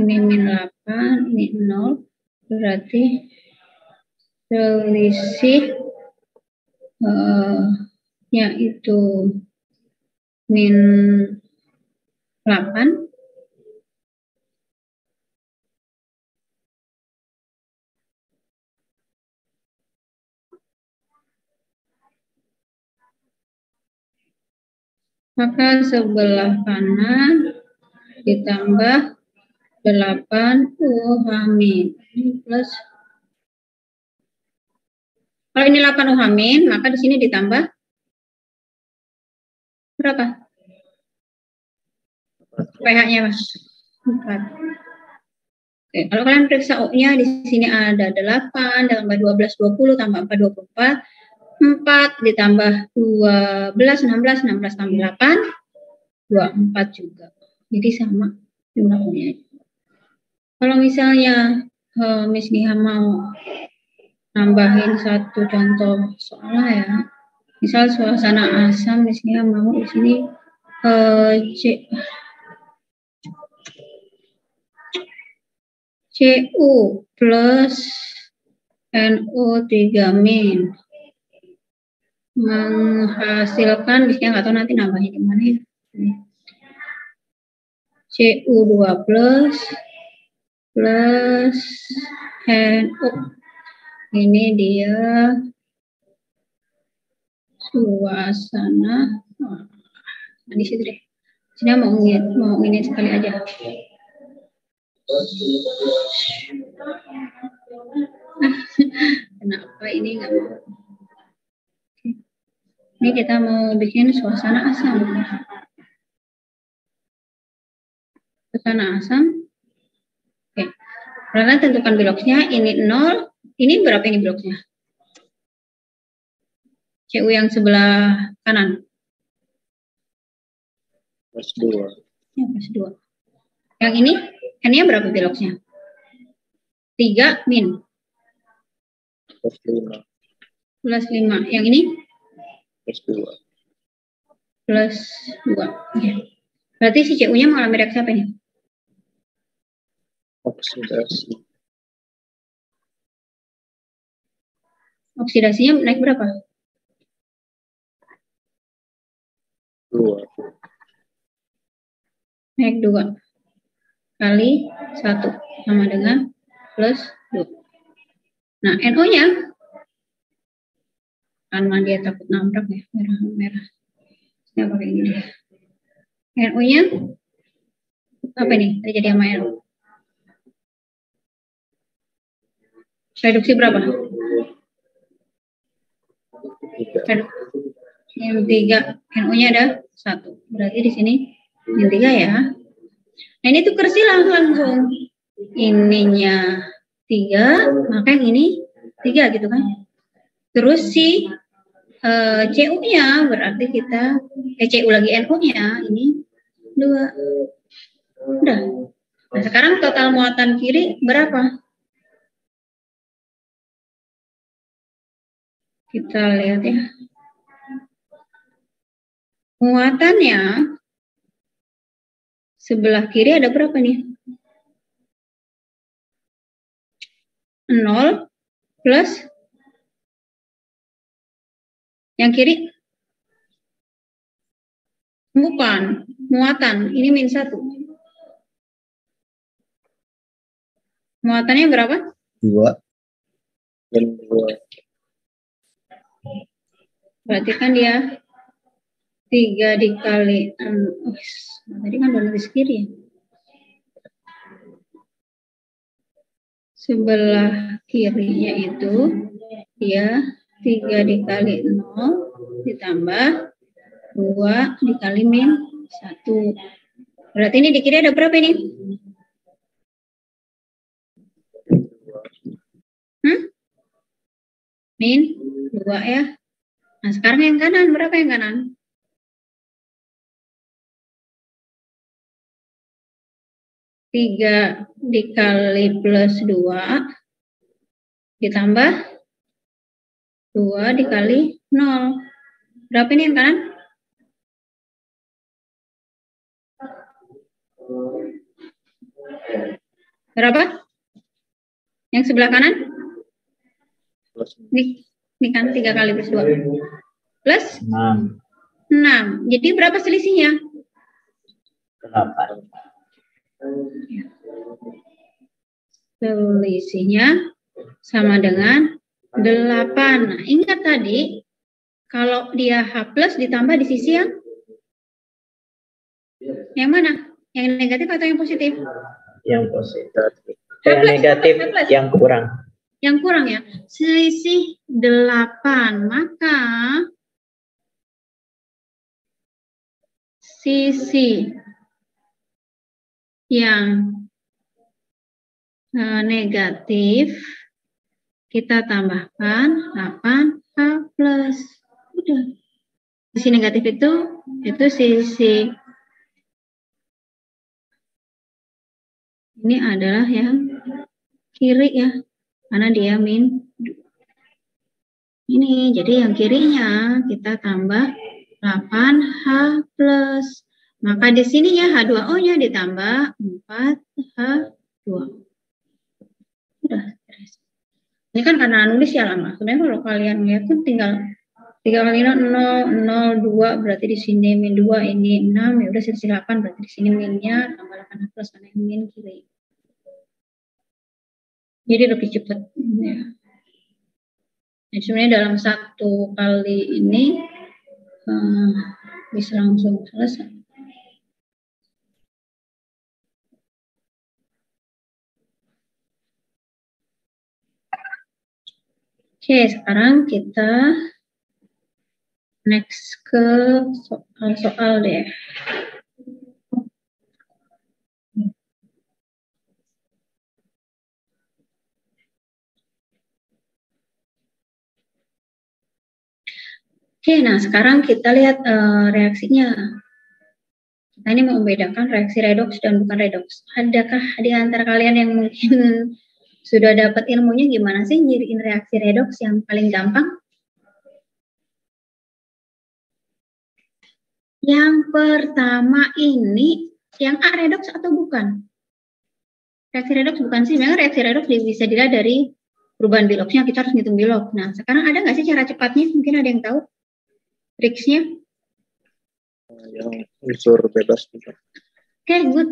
Ini min 8, ini 0, berarti selisih yaitu min 8 maka sebelah kanan ditambah 8 Uhamin plus, kalau ini 8 Uhamin maka di sini ditambah berapa? pH-nya Mas? 4. Oke, kalau kalian periksa U-nya di sini ada 8 tambah 12 20 tambah 4 24, 4 ditambah 12 16, 16 tambah 8 24 juga. Jadi sama jumlah U-nya. Kalau misalnya Miss Nia mau nambahin satu contoh soal ya. Misal suasana asam, Miss Nia mau di sini Cu plus NO3- menghasilkan, misalnya nggak tahu nanti nambahnya gimana ya. Cu2 plus NO. Ini dia suasana. Nah, di situ deh. Sini mau ini sekali aja. Kenapa ini nggak mau? Ini kita mau bikin suasana asam. Suasana asam. Oke. Kalian tentukan bloknya. Ini 0. Ini berapa ini bloknya? Cu yang sebelah kanan. Plus 2. Ya, plus 2. Yang ini, N-nya berapa bloknya? 3 min. Plus 5. Plus 5. Yang ini? Plus 2. Plus 2. Oke. Berarti si Cu-nya mengalami reaksi apa ini? Oksidasi. Oksidasinya naik berapa? 2. Naik 2 kali 1 sama dengan plus 2. Nah, NO-nya karena dia takut nabrak ya, merah. Saya pakai ini deh. NO-nya apa nih? Jadi sama NO. Reduksi berapa? Yang 3. NO-nya ada 1. Berarti di sini yang 3 ya. Nah, ini tuker silang langsung. Ininya 3, maka yang ini 3 gitu kan. Terus si Cu-nya berarti kita Cu lagi NO-nya ini 2. Udah. Nah, sekarang total muatan kiri berapa? Kita lihat ya. Muatannya sebelah kiri ada berapa nih? 0 plus yang kiri? Bukan, muatan. Ini min 1. Muatannya berapa? 2 dan 2. Berarti kan dia 3 dikali tadi kan udah nulis kiri ya. Sebelah kirinya itu dia 3 dikali 0 ditambah 2 dikali min 1. Berarti ini di kiri ada berapa ini? Min 2 ya. Nah sekarang yang kanan berapa yang kanan? 3 dikali plus 2 ditambah 2 dikali 0. Berapa ini yang kanan? Berapa? Yang sebelah kanan? Ini kan 3 kali plus 2. Plus? 6. 6. Jadi berapa selisihnya? 8. Selisihnya sama dengan 8. Nah, ingat tadi kalau dia H plus ditambah di sisi yang mana? Yang negatif atau yang positif? Yang positif. Yang negatif yang kurang. Yang kurang ya. Selisih 8. Maka sisi yang negatif kita tambahkan 8H plus. Udah. Sisi negatif itu sisi ini adalah yang kiri ya. Karena dia min 2. Ini jadi yang kirinya kita tambah 8H plus. Maka di sininya H2O-nya ditambah 4H2. Udah. Ini kan karena nulis ya lama. Sebenarnya kalau kalian lihat kan tinggal 3 kali 0, 0, 2 berarti di sini min 2, ini 6, ya udah selisih 8 berarti di sini minnya tambah 8H plus karena yang min kiri. Jadi lebih cepat ya. Jadi sebenarnya dalam 1 kali ini bisa langsung selesai. Oke, sekarang kita next ke soal deh. Oke, nah sekarang kita lihat reaksinya. Kita ini mau membedakan reaksi redoks dan bukan redoks. Adakah di antara kalian yang mungkin sudah dapat ilmunya gimana sih nyiriin reaksi redoks yang paling gampang? Yang pertama ini, yang A redoks atau bukan? Reaksi redoks bukan sih, memang reaksi redoks bisa dilihat dari perubahan biloknya, kita harus ngitung bilok. Nah, sekarang ada nggak sih cara cepatnya? Mungkin ada yang tahu triksnya? Yang unsur bebas juga. Oke, good.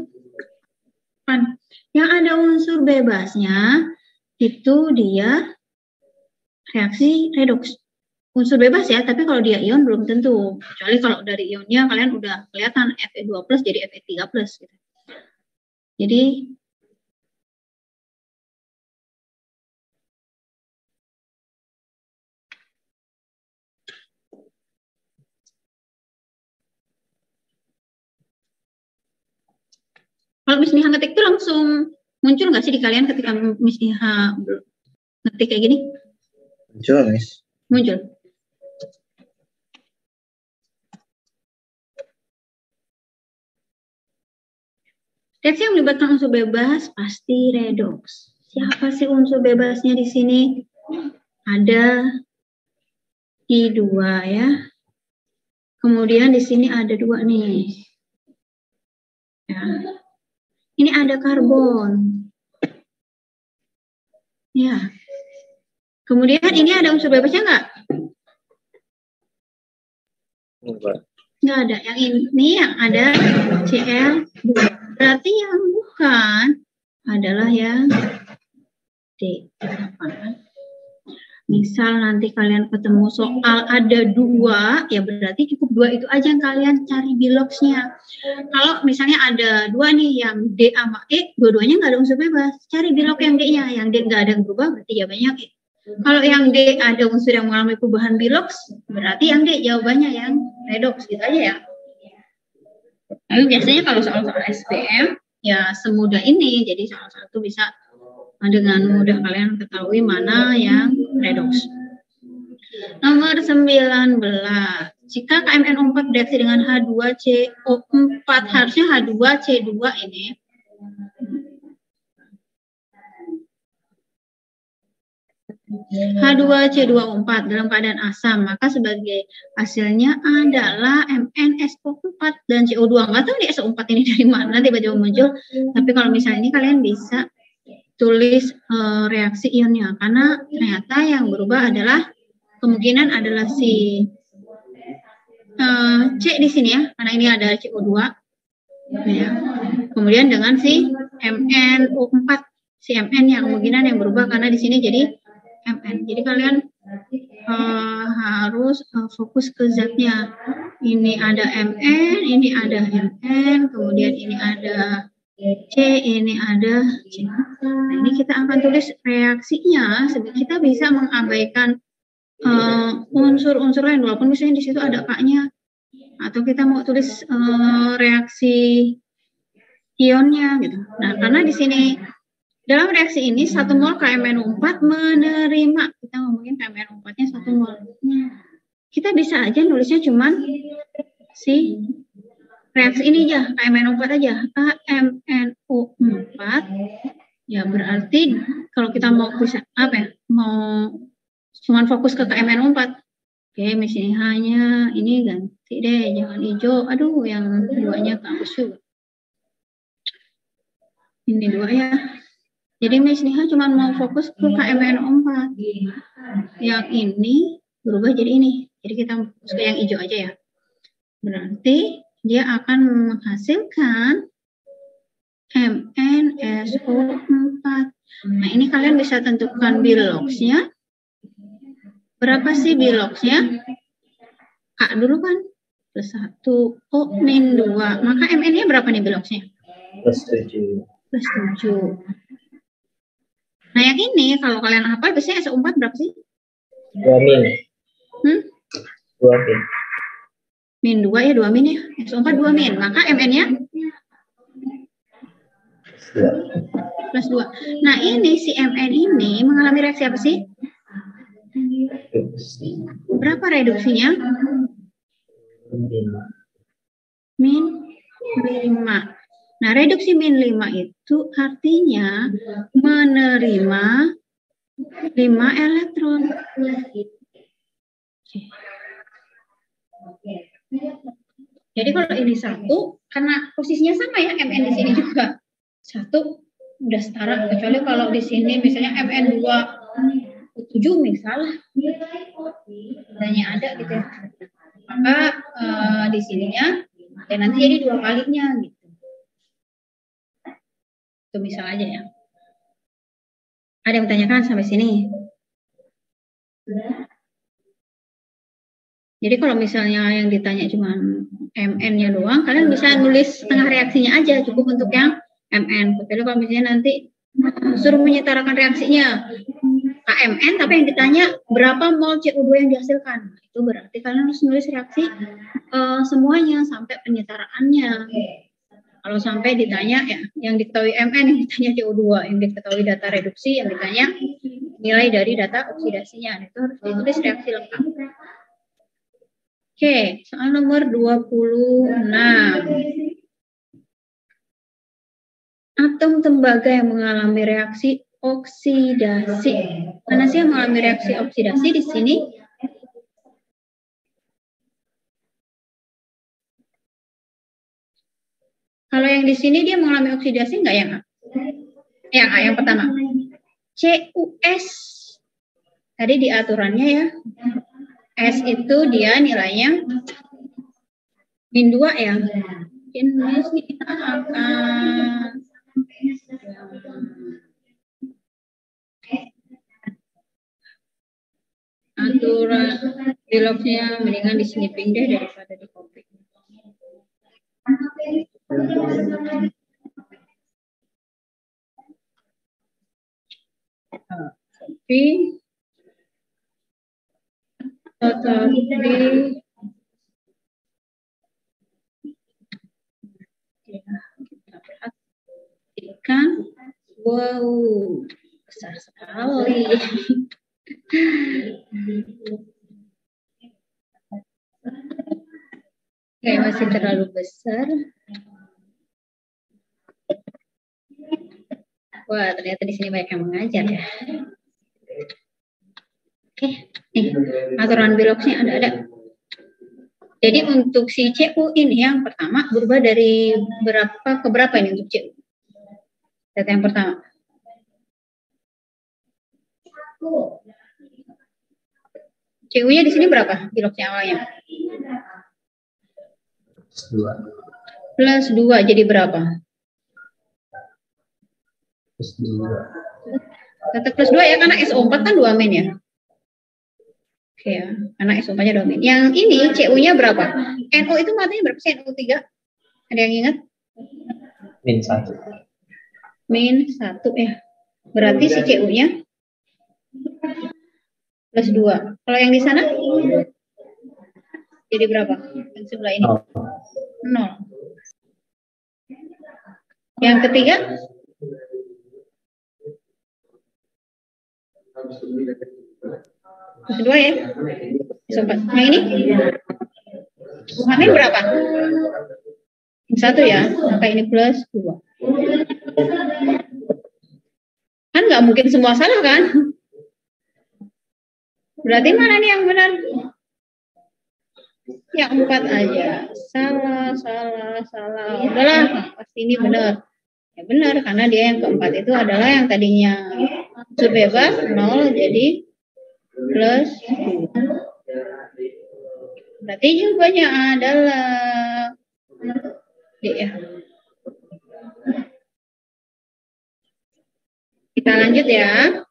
Yang ada unsur bebasnya itu dia reaksi redoks. Unsur bebas ya, tapi kalau dia ion belum tentu. Kecuali kalau dari ionnya kalian udah kelihatan Fe2 plus jadi Fe3 plus. Gitu. Jadi kalau Miss Niha ngetik itu langsung muncul nggak sih di kalian ketika Miss Niha ngetik kayak gini? Muncul, Miss. Muncul. Reaksi yang melibatkan unsur bebas pasti redoks. Siapa sih unsur bebasnya di sini? Ada I2 ya. Kemudian di sini ada 2 nih. Ya. Ini ada karbon. Ya. Kemudian ini ada unsur bebasnya nggak? Enggak. Nggak ada. Yang ini yang ada Cl2. Berarti yang bukan adalah yang D. Misal nanti kalian ketemu soal ada 2, ya berarti cukup 2 itu aja yang kalian cari biloxnya. Kalau misalnya ada 2 nih, yang D sama E, dua-duanya nggak ada unsur bebas, cari bilog yang D-nya. Yang D nggak ada yang berubah, berarti jawabannya E. Kalau yang D ada unsur yang mengalami perubahan bilox, berarti yang D jawabannya yang redox, gitu aja ya. Tapi biasanya kalau soal-soal SPM, ya semudah ini, jadi soal-soal itu bisa dengan mudah kalian ketahui mana yang redox. Nomor 19. Jika KMNO4 bereaksi dengan H2CO4, harusnya H2C2 ini. H2C24 dalam keadaan asam, maka sebagai hasilnya adalah MnSO4 dan CO2. Nggak tahu nih SO4 ini dari mana tiba-tiba muncul, tapi kalau misalnya ini kalian bisa tulis reaksi ionnya, karena ternyata yang berubah adalah kemungkinan adalah si C di sini ya, karena ini ada CO2 ya. Kemudian dengan si MnO4, si Mn yang kemungkinan yang berubah karena di sini jadi Mn. Jadi kalian harus fokus ke zatnya. Ini ada Mn, ini ada Mn, kemudian ini ada C, ini ada C. Nah, ini kita akan tulis reaksinya. Kita bisa mengabaikan unsur-unsur lain, walaupun misalnya di situ ada K-nya. Atau kita mau tulis reaksi ionnya gitu. Nah, karena di sini dalam reaksi ini 1 mol KMNO4 menerima, kita ngomongin KMNO4-nya 1 mol. Kita bisa aja nulisnya cuman si reaksi ini aja, KMNO4 aja, KMNO4. Ya berarti kalau kita mau bisa apa ya? Mau cuman fokus ke KMNO4. Oke, misalnya hanya ini ganti deh, jangan hijau. Aduh, yang duanya kampus juga. Ini 2 ya. Jadi Miss Niha cuma mau fokus ke KMNO4. Yang ini berubah jadi ini. Jadi kita fokus ke yang hijau aja ya. Berarti dia akan menghasilkan MnSO4. Nah, ini kalian bisa tentukan biloxnya. Berapa sih biloxnya? K dulu kan? Plus 1, O min 2. Maka Mn-nya berapa nih biloxnya? Plus 7. Plus 7. Nah, yang ini kalau kalian hafal biasanya SO4 berapa sih? 2 min. 2 min. Min 2 ya, 2 min ya. SO4 2 min. Maka Mn-nya? Plus 2. Nah, ini si Mn ini mengalami reaksi apa sih? Berapa reduksinya? Min 5. Nah, reduksi min 5 itu artinya menerima 5 elektron. Jadi kalau ini 1, karena posisinya sama ya, Mn di sini juga 1 udah setara, kecuali kalau di sini misalnya Mn 2 7 misalnya ada gitu ya. Maka di sininya ya nanti jadi 2 kalinya gitu. Itu misal aja ya. Ada yang bertanyakan sampai sini? Jadi kalau misalnya yang ditanya cuma Mn-nya doang, kalian bisa nulis setengah reaksinya aja, cukup untuk yang Mn. Kecuali kalau misalnya nanti suruh menyetarakan reaksinya KMN, tapi yang ditanya berapa mol CO2 yang dihasilkan. Itu berarti kalian harus nulis reaksi semuanya sampai penyetaraannya. Kalau sampai ditanya ya, yang diketahui Mn, yang ditanya CO2, yang diketahui data reduksi, yang ditanya nilai dari data oksidasinya. Itu harus ditulis reaksi lengkap. Oke, soal nomor 26. Atom tembaga yang mengalami reaksi oksidasi. Mana sih yang mengalami reaksi oksidasi di sini? Kalau yang di sini dia mengalami oksidasi enggak yang A? Yang A yang pertama. CuS. Tadi di aturannya ya. S itu dia nilainya min 2 ya. Mungkin kita akan aturan biloxnya mendingan di snipping deh daripada di copy. Copy. Tetapi kita perhatikan, wow, besar sekali. Oke, masih terlalu besar. Wah, ternyata di sini banyak yang mengajar ya. Oke, nih aturan biloxnya ada. Jadi untuk si CU ini yang pertama berubah dari berapa ke berapa ini untuk CU? Data yang pertama. CU-nya di sini berapa biloxnya awalnya? Plus 2 jadi berapa? Plus 2. Tetap plus 2 ya, karena SO4 kan 2 min ya. Oke ya, karena SO4-nya 2 min. Yang ini CU-nya berapa? NO itu matanya berapa sih? NO3? Ada yang ingat? Min 1. Min 1 ya. Berarti si CU-nya plus 2. Kalau yang di sana? Jadi berapa? Yang sebelah ini? 0. Yang ketiga? Plus 2 ya? Sobat. Yang ini? Bukannya berapa? 1 ya? Maka ini plus 2. Kan nggak mungkin semua salah kan? Berarti mana nih yang benar? Yang 4 aja. Salah. Udahlah, pasti ini benar. Ya benar, karena dia yang keempat itu adalah yang tadinya unsur bebas 0 jadi plus 2. Berarti jawabannya adalah D ya. Kita lanjut ya.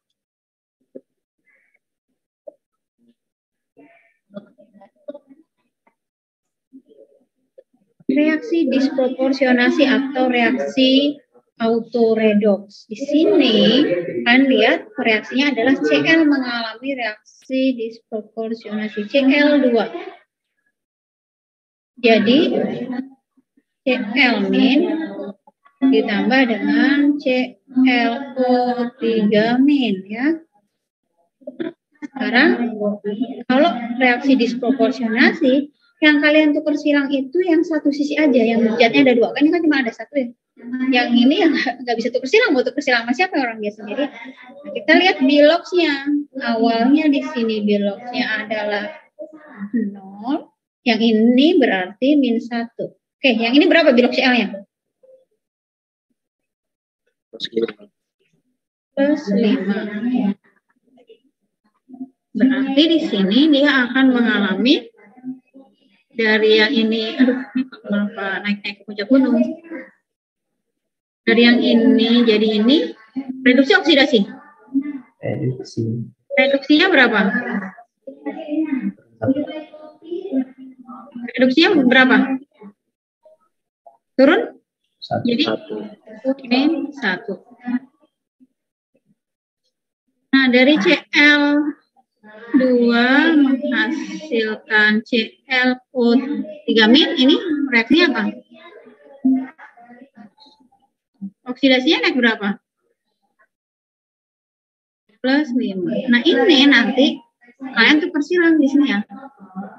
Reaksi disproporsionasi atau reaksi autoredoks. Di sini kan lihat reaksinya adalah Cl mengalami reaksi disproporsionasi CL2. Jadi Cl min ditambah dengan ClO3 min ya. Sekarang kalau reaksi disproporsionasi yang kalian tukar silang itu yang satu sisi aja, yang zatnya ada 2. Kan ini kan cuma ada 1 ya. Yang ini yang nggak bisa tukar silang, mau tukar silang sama siapa, orang dia sendiri. Nah, kita lihat biloxnya. Awalnya di sini biloxnya adalah 0. Yang ini berarti min 1. Oke, yang ini berapa bilox CL-nya? Plus 5. Berarti di sini dia akan mengalami dari yang ini, kenapa naik-naik ke puncak gunung? Dari yang ini jadi ini, reduksi oksidasi. Reduksinya berapa? Reduksinya berapa? Turun? Jadi min 1. Nah, dari CL2 menghasilkan ClO3 min, ini reaksinya apa? Oksidasinya naik berapa? Plus 5. Nah, ini nanti kalian tukar silang di sini ya.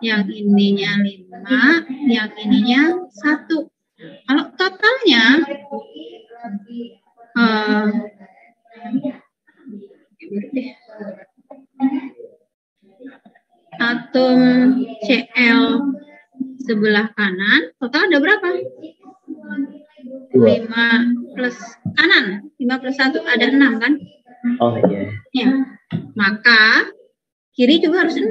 Yang ininya 5, yang ininya 1. Kalau totalnya atom Cl sebelah kanan total ada berapa? 5 plus kanan, 5 plus 1 ada 6 kan? Oh iya. Ya. Maka kiri juga harus 6.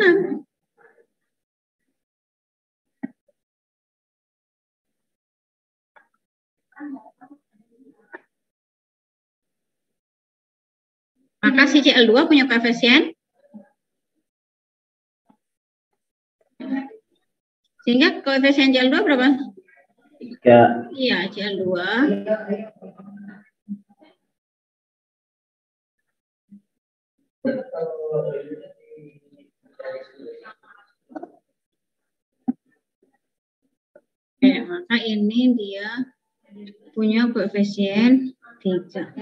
Maka si Cl2 punya koefisien Sehingga koefisien CL2 berapa? 3. Iya, CL2. Oke, maka ini dia punya koefisien 3.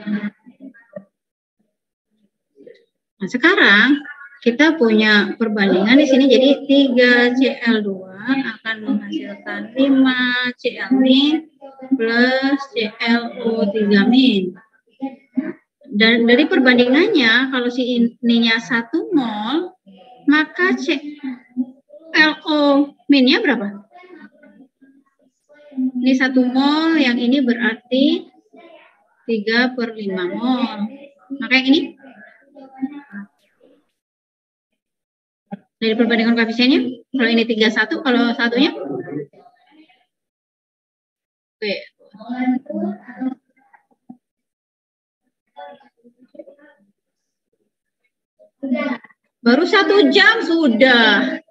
Nah, sekarang kita punya perbandingan di sini, jadi 3CL2 akan menghasilkan 5Cl min plus ClO3 min. Dan dari perbandingannya, kalau si ininya 1 mol, maka ClO minnya berapa? Ini 1 mol, yang ini berarti 3/5 mol. Maka yang ini dari perbandingan koefisiennya, kalau ini 31, kalau satunya oke. Baru 1 jam sudah.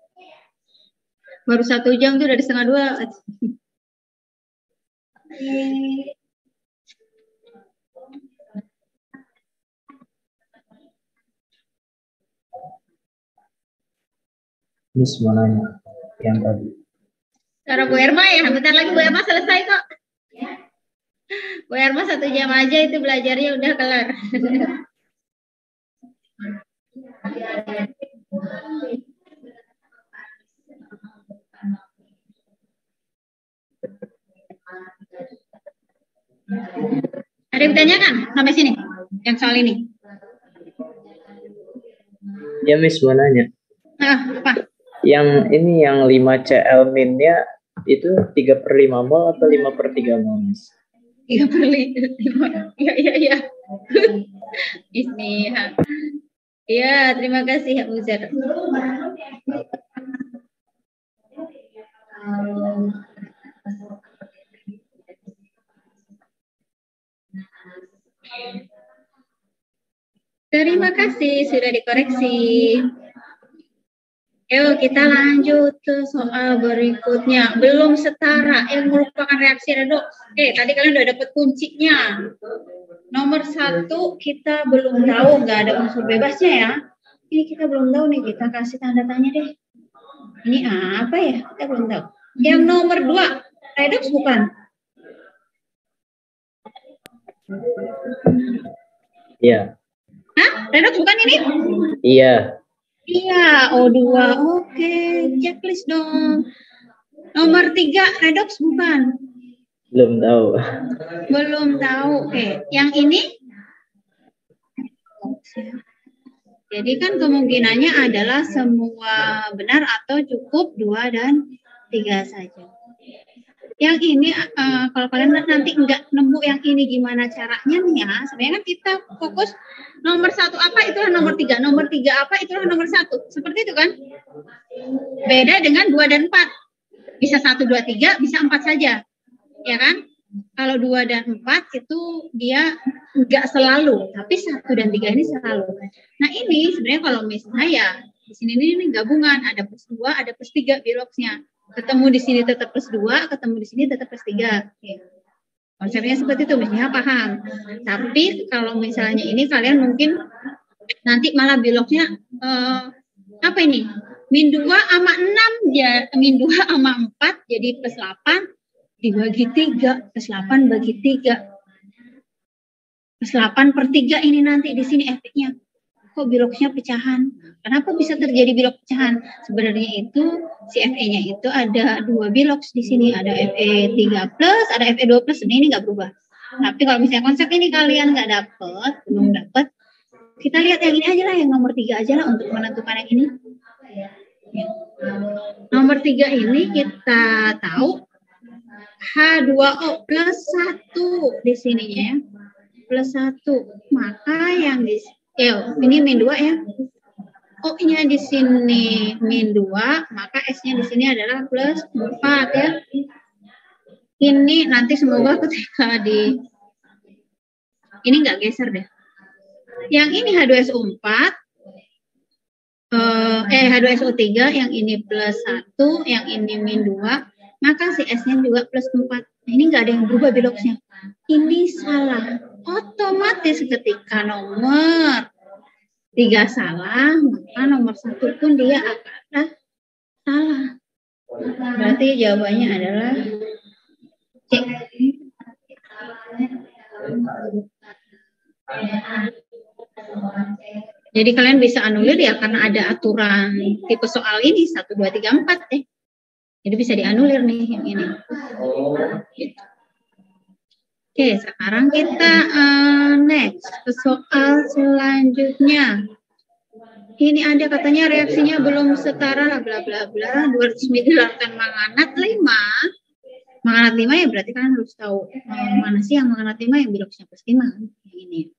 Baru 1 jam tuh dari 1:30. Miss mau nanya yang tadi. Cara Bu Erma ya, bentar lagi Bu Erma selesai kok. Bu Erma 1 jam aja itu belajarnya udah kelar. Ada yang ditanyakan sampai sini? Yang soal ini? Ya Miss mau nanya. Apa? Yang ini yang 5Cl min-nya itu 3/5 mol atau 5/3 mol, Miss? 3/5. Iya. Isniha. Iya, terima kasih Bu Zer. Terima kasih sudah dikoreksi. Yuk kita lanjut ke soal berikutnya. Belum setara yang merupakan reaksi redoks. Oke, tadi kalian udah dapat kuncinya. Nomor 1 kita belum tahu, nggak ada unsur bebasnya ya. Ini kita belum tahu nih, kita kasih tanda tanya deh. Ini apa ya? Kita belum tahu. Yang nomor 2, redoks bukan? Iya. Hah? Redoks bukan ini? Iya. Iya, O2. Oke, checklist dong. Nomor 3, redoks bukan? Belum tahu. Belum tahu. Oke, yang ini? Jadi kan kemungkinannya adalah semua benar atau cukup 2 dan 3 saja. Yang ini, kalau kalian nanti nggak nemu yang ini gimana caranya nih ya, sebenarnya kan kita fokus nomor 1 apa itulah nomor 3, nomor 3 apa itulah nomor 1, seperti itu kan? Beda dengan 2 dan 4, bisa 1, 2, 3, bisa 4 saja, ya kan? Kalau 2 dan 4 itu dia nggak selalu, tapi 1 dan 3 ini selalu. Nah ini sebenarnya kalau misalnya ya, di sini ini gabungan, ada plus 2, ada plus 3 biloksnya. Ketemu di sini tetap plus 2, ketemu di sini tetap plus 3. Oke. Konsepnya seperti itu, mestinya paham. Tapi kalau misalnya ini kalian mungkin nanti malah biloknya apa ini? Min 2 sama 6 ya, min 2 sama 4 jadi plus 8 dibagi 3, plus 8 bagi 3. Plus 8/3 ini nanti di sini efeknya. Kok biloksnya pecahan? Kenapa bisa terjadi bilok pecahan? Sebenarnya itu si Fe-nya itu ada 2 biloks di sini, ada Fe3+, ada Fe2+, ini nggak berubah. Tapi kalau misalnya konsep ini kalian nggak dapet, belum dapet, kita lihat yang ini aja lah, yang nomor 3 aja lah untuk menentukan yang ini. Nomor 3 ini kita tahu H2O plus 1 di sininya ya, plus 1. Maka yang di ini min 2 ya. O-nya di sini min 2, maka S-nya di sini adalah plus 4 ya. Ini nanti semoga ketika di ini nggak geser deh. Yang ini H2SO4 H2SO3, yang ini plus 1, yang ini min 2, maka si S-nya juga plus 4. Nah, ini nggak ada yang berubah biloxnya. Ini salah. Otomatis ketika nomor 3 salah, maka nomor 1 pun dia akan salah. Berarti jawabannya adalah C. Jadi kalian bisa anulir ya karena ada aturan tipe soal ini 1, 2, 3, 4 deh. Jadi bisa dianulir nih yang ini. Gitu. Oke, sekarang kita next ke soal selanjutnya. Ini ada katanya reaksinya belum setara bla bla bla 200 ml manganat 5. Manganat 5 ya berarti kalian harus tahu mana sih yang manganat 5 yang biloxnya plus 5 yang ini.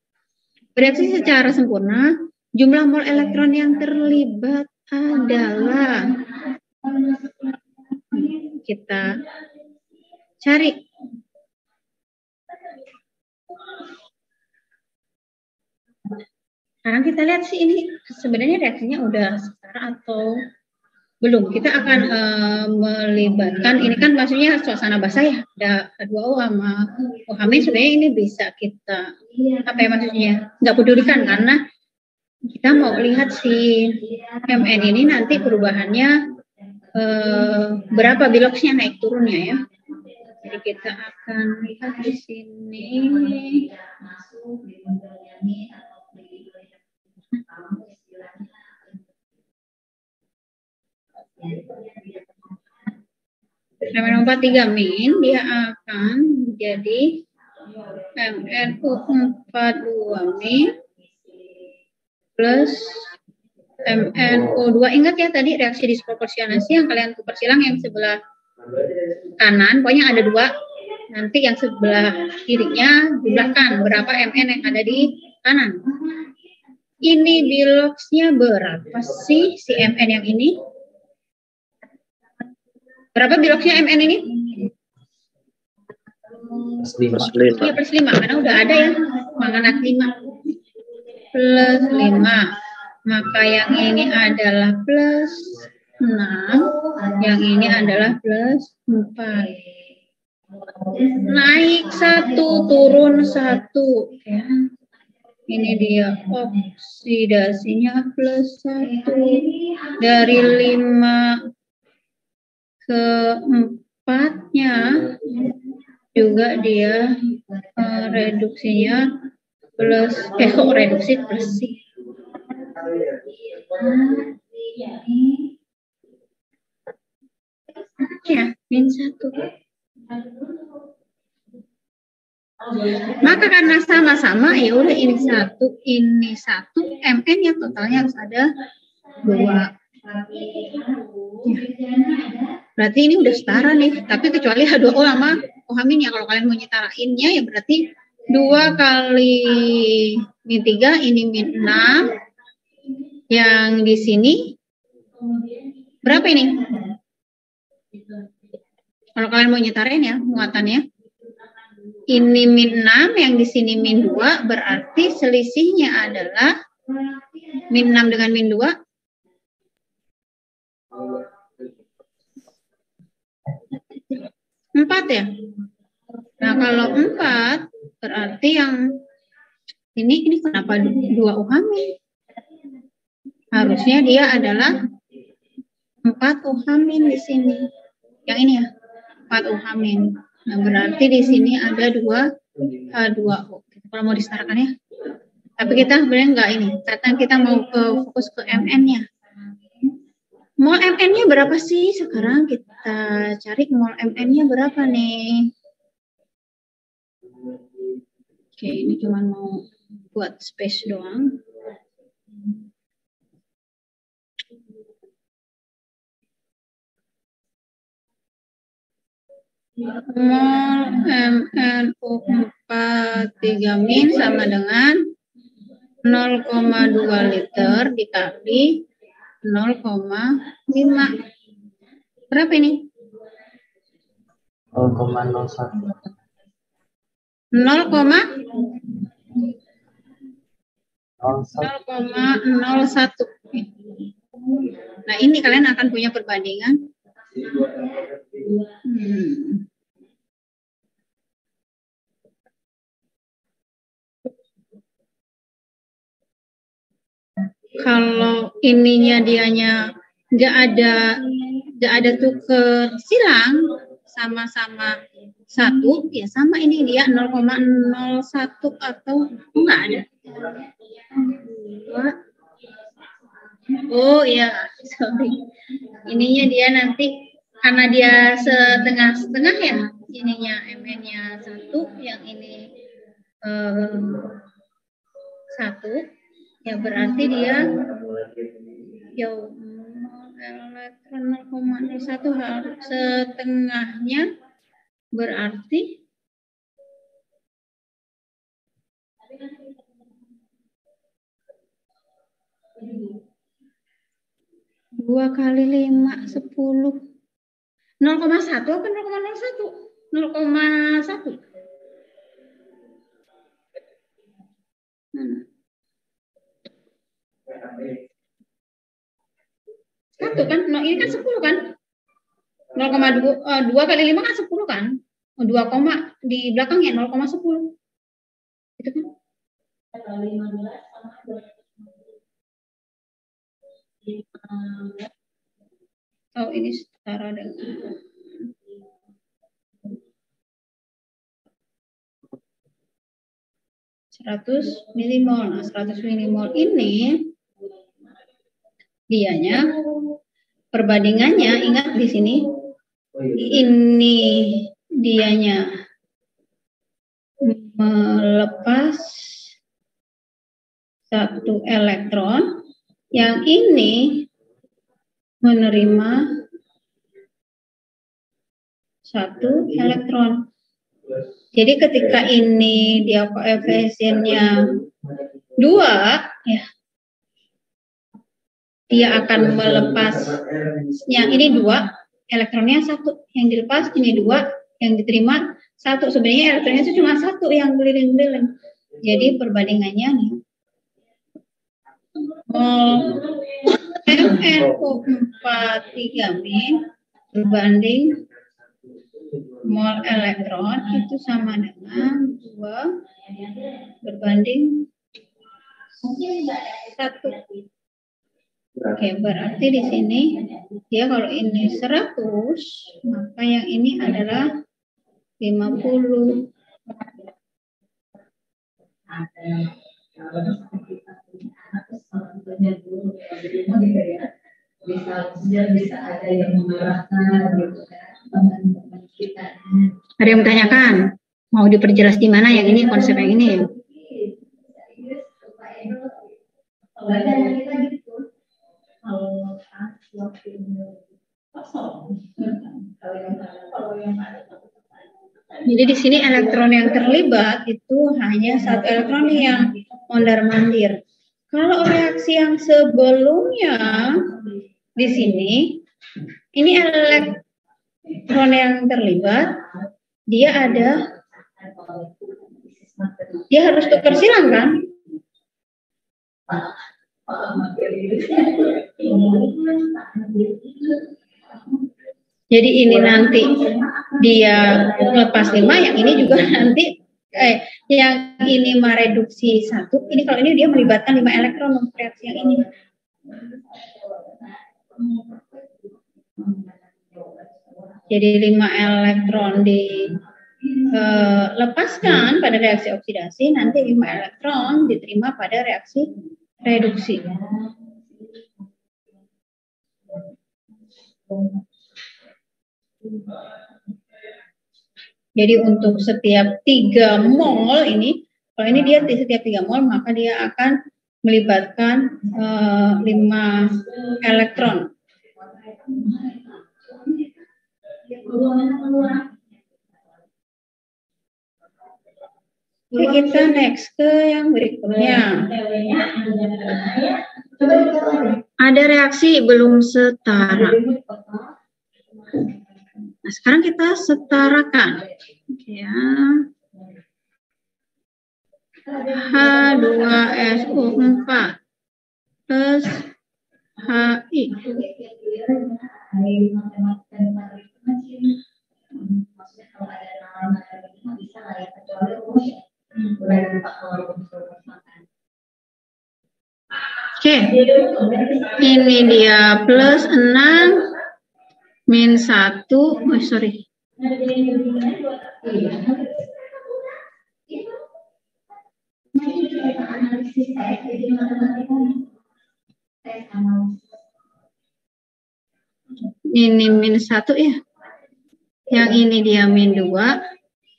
Bereaksi secara sempurna, jumlah mol elektron yang terlibat adalah, kita cari. Sekarang kita lihat sih ini sebenarnya reaksinya udah setara atau belum. Kita akan melibatkan, ini kan maksudnya suasana basah ya, ada H2O sama OH- sebenarnya ini bisa kita, apa ya maksudnya, nggak pedulikan karena kita mau lihat si Mn ini nanti perubahannya berapa biloxnya naik turunnya ya. Jadi kita akan lihat di sini. Nomor 3 min dia akan menjadi MnO42 min plus MnO2. Ingat ya tadi reaksi disproporsionasi yang kalian tukar silang yang sebelah kanan, pokoknya ada 2. Nanti yang sebelah kirinya jumlahkan berapa Mn yang ada di kanan. Ini biloxnya berapa sih si Mn yang ini? Berapa biloxnya Mn ini? Iya plus 5 karena udah ada ya manganat 5 plus 5, maka yang ini adalah plus 6, yang ini adalah plus 4. Naik 1 turun 1 ya. Ini dia oksidasinya plus 1 dari 5 ke 4-nya juga dia reduksinya plus reduksi plus sih. Ya, min 1. Maka karena sama-sama ya udah ini 1, Mn yang totalnya harus ada 2. Berarti ini udah setara nih, tapi kecuali H2O sama OH- ya kalau kalian mau nyetarainnya ya berarti 2 kali min 3 ini min 6. Yang di sini berapa ini? Kalau kalian mau nyetarain ya muatannya. Ini min 6, yang di sini min 2, berarti selisihnya adalah min 6 dengan min 2. 4 ya. Nah kalau 4 berarti yang ini kenapa 2 OH-? Harusnya dia adalah 4 OH- di sini. Yang ini ya 4 OH-. Nah berarti di sini ada 2 H2O. Kalau mau disetarakan ya. Tapi kita sebenarnya enggak ini. Karena kita mau fokus ke Mn-nya. Mol Mn-nya berapa sih? Sekarang kita cari mol Mn-nya berapa nih? Oke, ini cuma mau buat space doang. Mol MnO43 min sama dengan 0,2 liter dikali 0,5. Berapa ini? 0,01. 0,01. Nah, ini kalian akan punya perbandingan. Kalau ininya dianya nggak ada tuker silang, sama-sama 1, ya sama ini dia 0,01 atau enggak ada. Oh iya, sorry. Ininya dia nanti karena dia setengah-setengah ya, ininya MN-nya 1, yang ini 1, ya berarti dia ya elektron 0,01 harus setengahnya, berarti dua kali 5, 10. 0,1 apa 0,01? 0,1. Satu kan? No, ini kan 10 kan? 0,2 kali 5 kan 10 kan? 2 koma di belakangnya 0,10. Itu kan? Oh, ini setara dengan 100 milimol. Nah, 100 milimol ini dianya perbandingannya, ingat di sini ini dianya melepas 1 elektron, yang ini menerima 1 elektron. Jadi ketika ini dia koefisiennya 2, ya, dia akan melepas yang ini 2, elektronnya 1, yang dilepas ini 2, yang diterima 1. Sebenarnya elektronnya itu cuma 1 yang keliling-keliling. Jadi perbandingannya nih, MnO43 min berbanding mol elektron itu sama dengan 2 berbanding 1. Oke, berarti di sini dia kalau ini 100, maka yang ini adalah 50. Bisa ada yang mengarahkan gitu kan, teman-teman kita. Ada yang menanyakan, mau diperjelas di mana yang ini, konsep yang ini? Jadi di sini elektron yang terlibat itu hanya 1 elektron yang mondar-mandir. Kalau reaksi yang sebelumnya di sini, ini elektron yang terlibat, dia harus tukar silang kan? Jadi ini nanti dia lepas 5, yang ini juga nanti yang ini mereduksi 1. Ini kalau ini dia melibatkan 5 elektron untuk reaksi yang ini. Jadi 5 elektron dilepaskan pada reaksi oksidasi, nanti 5 elektron diterima pada reaksi reduksi. Jadi untuk setiap 3 mol ini, kalau ini dia setiap 3 mol, maka dia akan melibatkan 5 elektron. Oke, kita next ke yang berikutnya. Ada reaksi belum setara. Nah, sekarang kita setarakan. Ya. H2SO4 plus HI. Oke, ini dia plus 6 min 1, oh sorry. Ini min 1 ya. Yang ini dia min 2,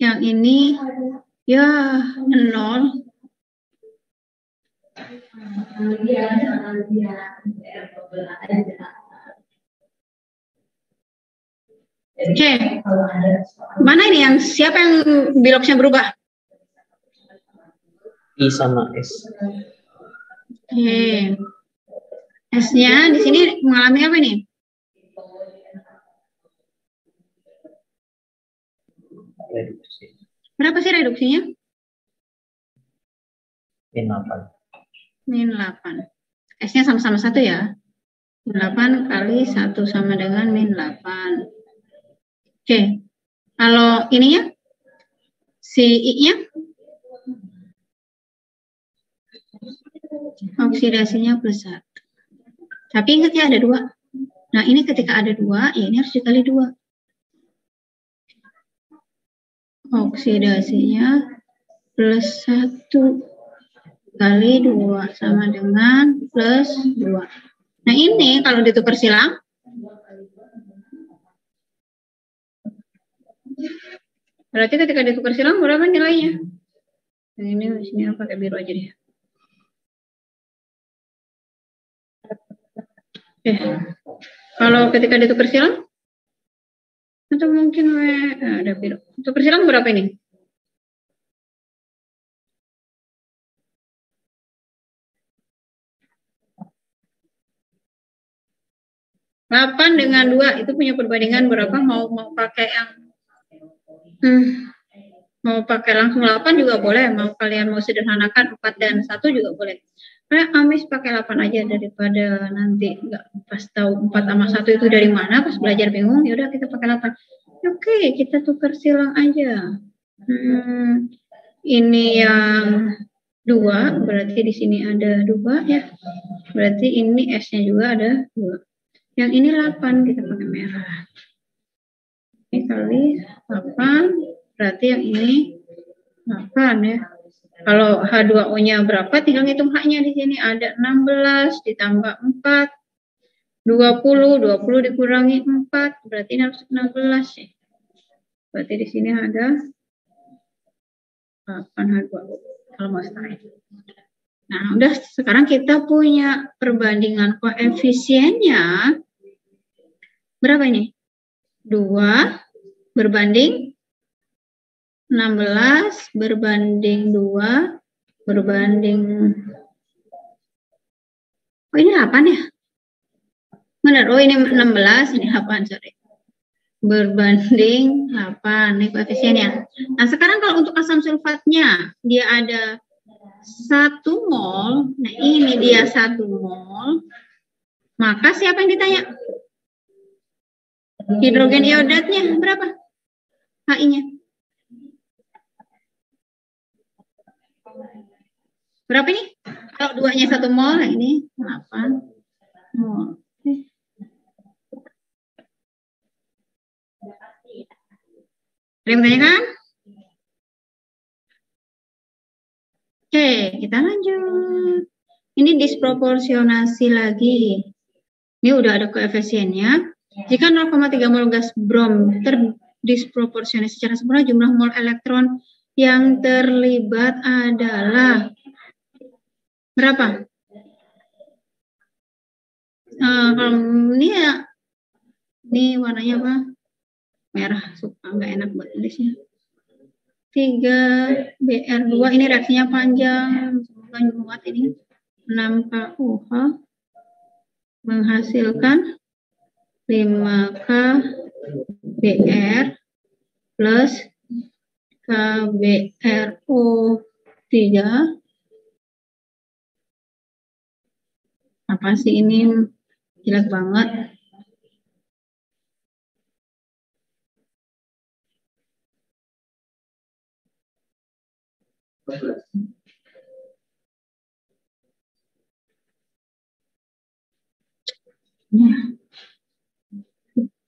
yang ini ya 0. Oke, mana ini yang siapa yang biloknya berubah? I sama S. Oke, S-nya di sini mengalami apa nih? Reduksi. Berapa sih reduksinya? Min 8. Min 8. S-nya sama-sama 1 ya. Min 8 kali 1 sama dengan min 8. Oke. Kalau ininya? Si I-nya? Oksidasinya plus 1. Tapi ingat ya ada 2. Nah ini ketika ada 2, ya ini harus dikali 2. Oksidasinya plus 1 kali 2 sama dengan plus 2. Nah ini kalau ditukar silang, berarti ketika ditukar silang berapa nilainya? Yang ini sini pakai biru aja deh. Oke. Kalau ketika ditukar silang, atau mungkin ada biru. Tukar silang berapa ini? 8 dengan 2 itu punya perbandingan berapa? Mau pakai yang mau pakai langsung 8 juga boleh, mau kalian mau sederhanakan 4 dan 1 juga boleh. Amis pakai 8 aja daripada nanti nggak pas tahu 4 sama 1 itu dari mana, pas belajar bingung, ya udah kita pakai 8. Oke, kita tukar silang aja. Ini yang 2, berarti di sini ada 2 ya. Berarti ini S-nya juga ada 2. Yang ini 8, kita pakai merah. Ini kali 8, berarti yang ini 8 ya. Kalau H2O-nya berapa, tinggal hitung H-nya di sini. Ada 16 ditambah 4, 20, 20 dikurangi 4, berarti ini harus 16 ya. Berarti di sini ada 8 H2O, kalau mau setengah. Nah, udah sekarang kita punya perbandingan koefisiennya. Berapa ini? 2 berbanding 16 berbanding 2 berbanding, oh ini 8 ya? Benar, oh ini 16, ini 8, sorry. Berbanding 8, ini koefisiennya. Nah sekarang kalau untuk asam sulfatnya, dia ada 1 mol, nah ini dia 1 mol, maka siapa yang ditanya? Hidrogen iodatnya berapa? HI-nya? Berapa ini? Kalau 2-nya 1 mol, nah ini 8 mol. Ada yang bertanyakan? Oke, kita lanjut. Ini disproporsionasi lagi. Ini udah ada koefisiennya. Jika 0,3 mol gas brom terdisproporsionasi secara sempurna, jumlah mol elektron yang terlibat adalah berapa? Kalau ini ya, ini warnanya apa? Merah, suka nggak enak buat tulisnya. 3BR2, ini reaksinya panjang, semoga muat ini. 6KOH menghasilkan 5KBr plus KBRO3. Apa sih ini? jelek banget.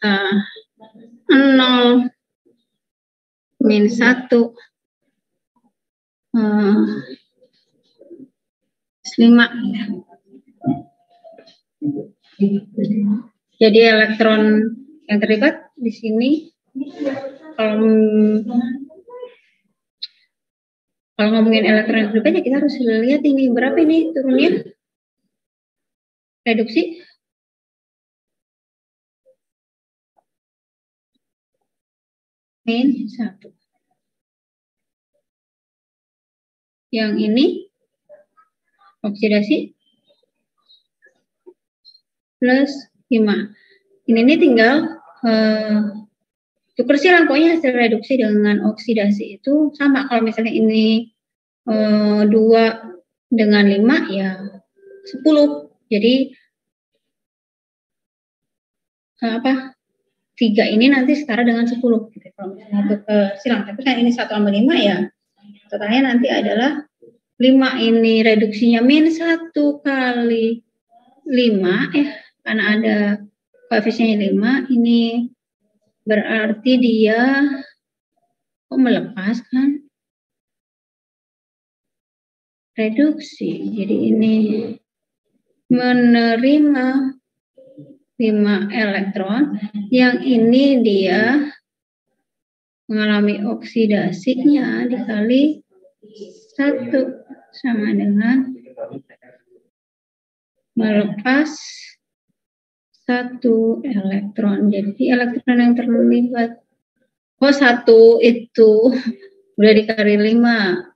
Nah, 0 min 1 5. Jadi elektron yang terlibat di sini kalau ngomongin elektron yang terlibat ya kita harus lihat ini berapa ini turunnya reduksi. Min 1. Yang ini oksidasi plus 5. Ini tinggal tukar silang, pokoknya hasil reduksi dengan oksidasi itu sama. Kalau misalnya ini 2 dengan 5 ya 10. Jadi 3 ini nanti setara dengan 10 gitu. Kalau misalnya tukar silang, tapi kan ini 1 tambah 5 ya totalnya nanti adalah 5. Ini reduksinya min 1 kali 5 karena ada koefisiennya 5, ini berarti dia melepas kan reduksi. Jadi ini menerima 5 elektron, yang ini dia mengalami oksidasinya dikali 1 sama dengan melepas 1 elektron. Jadi elektron yang terlibat 1 itu udah dikali 5.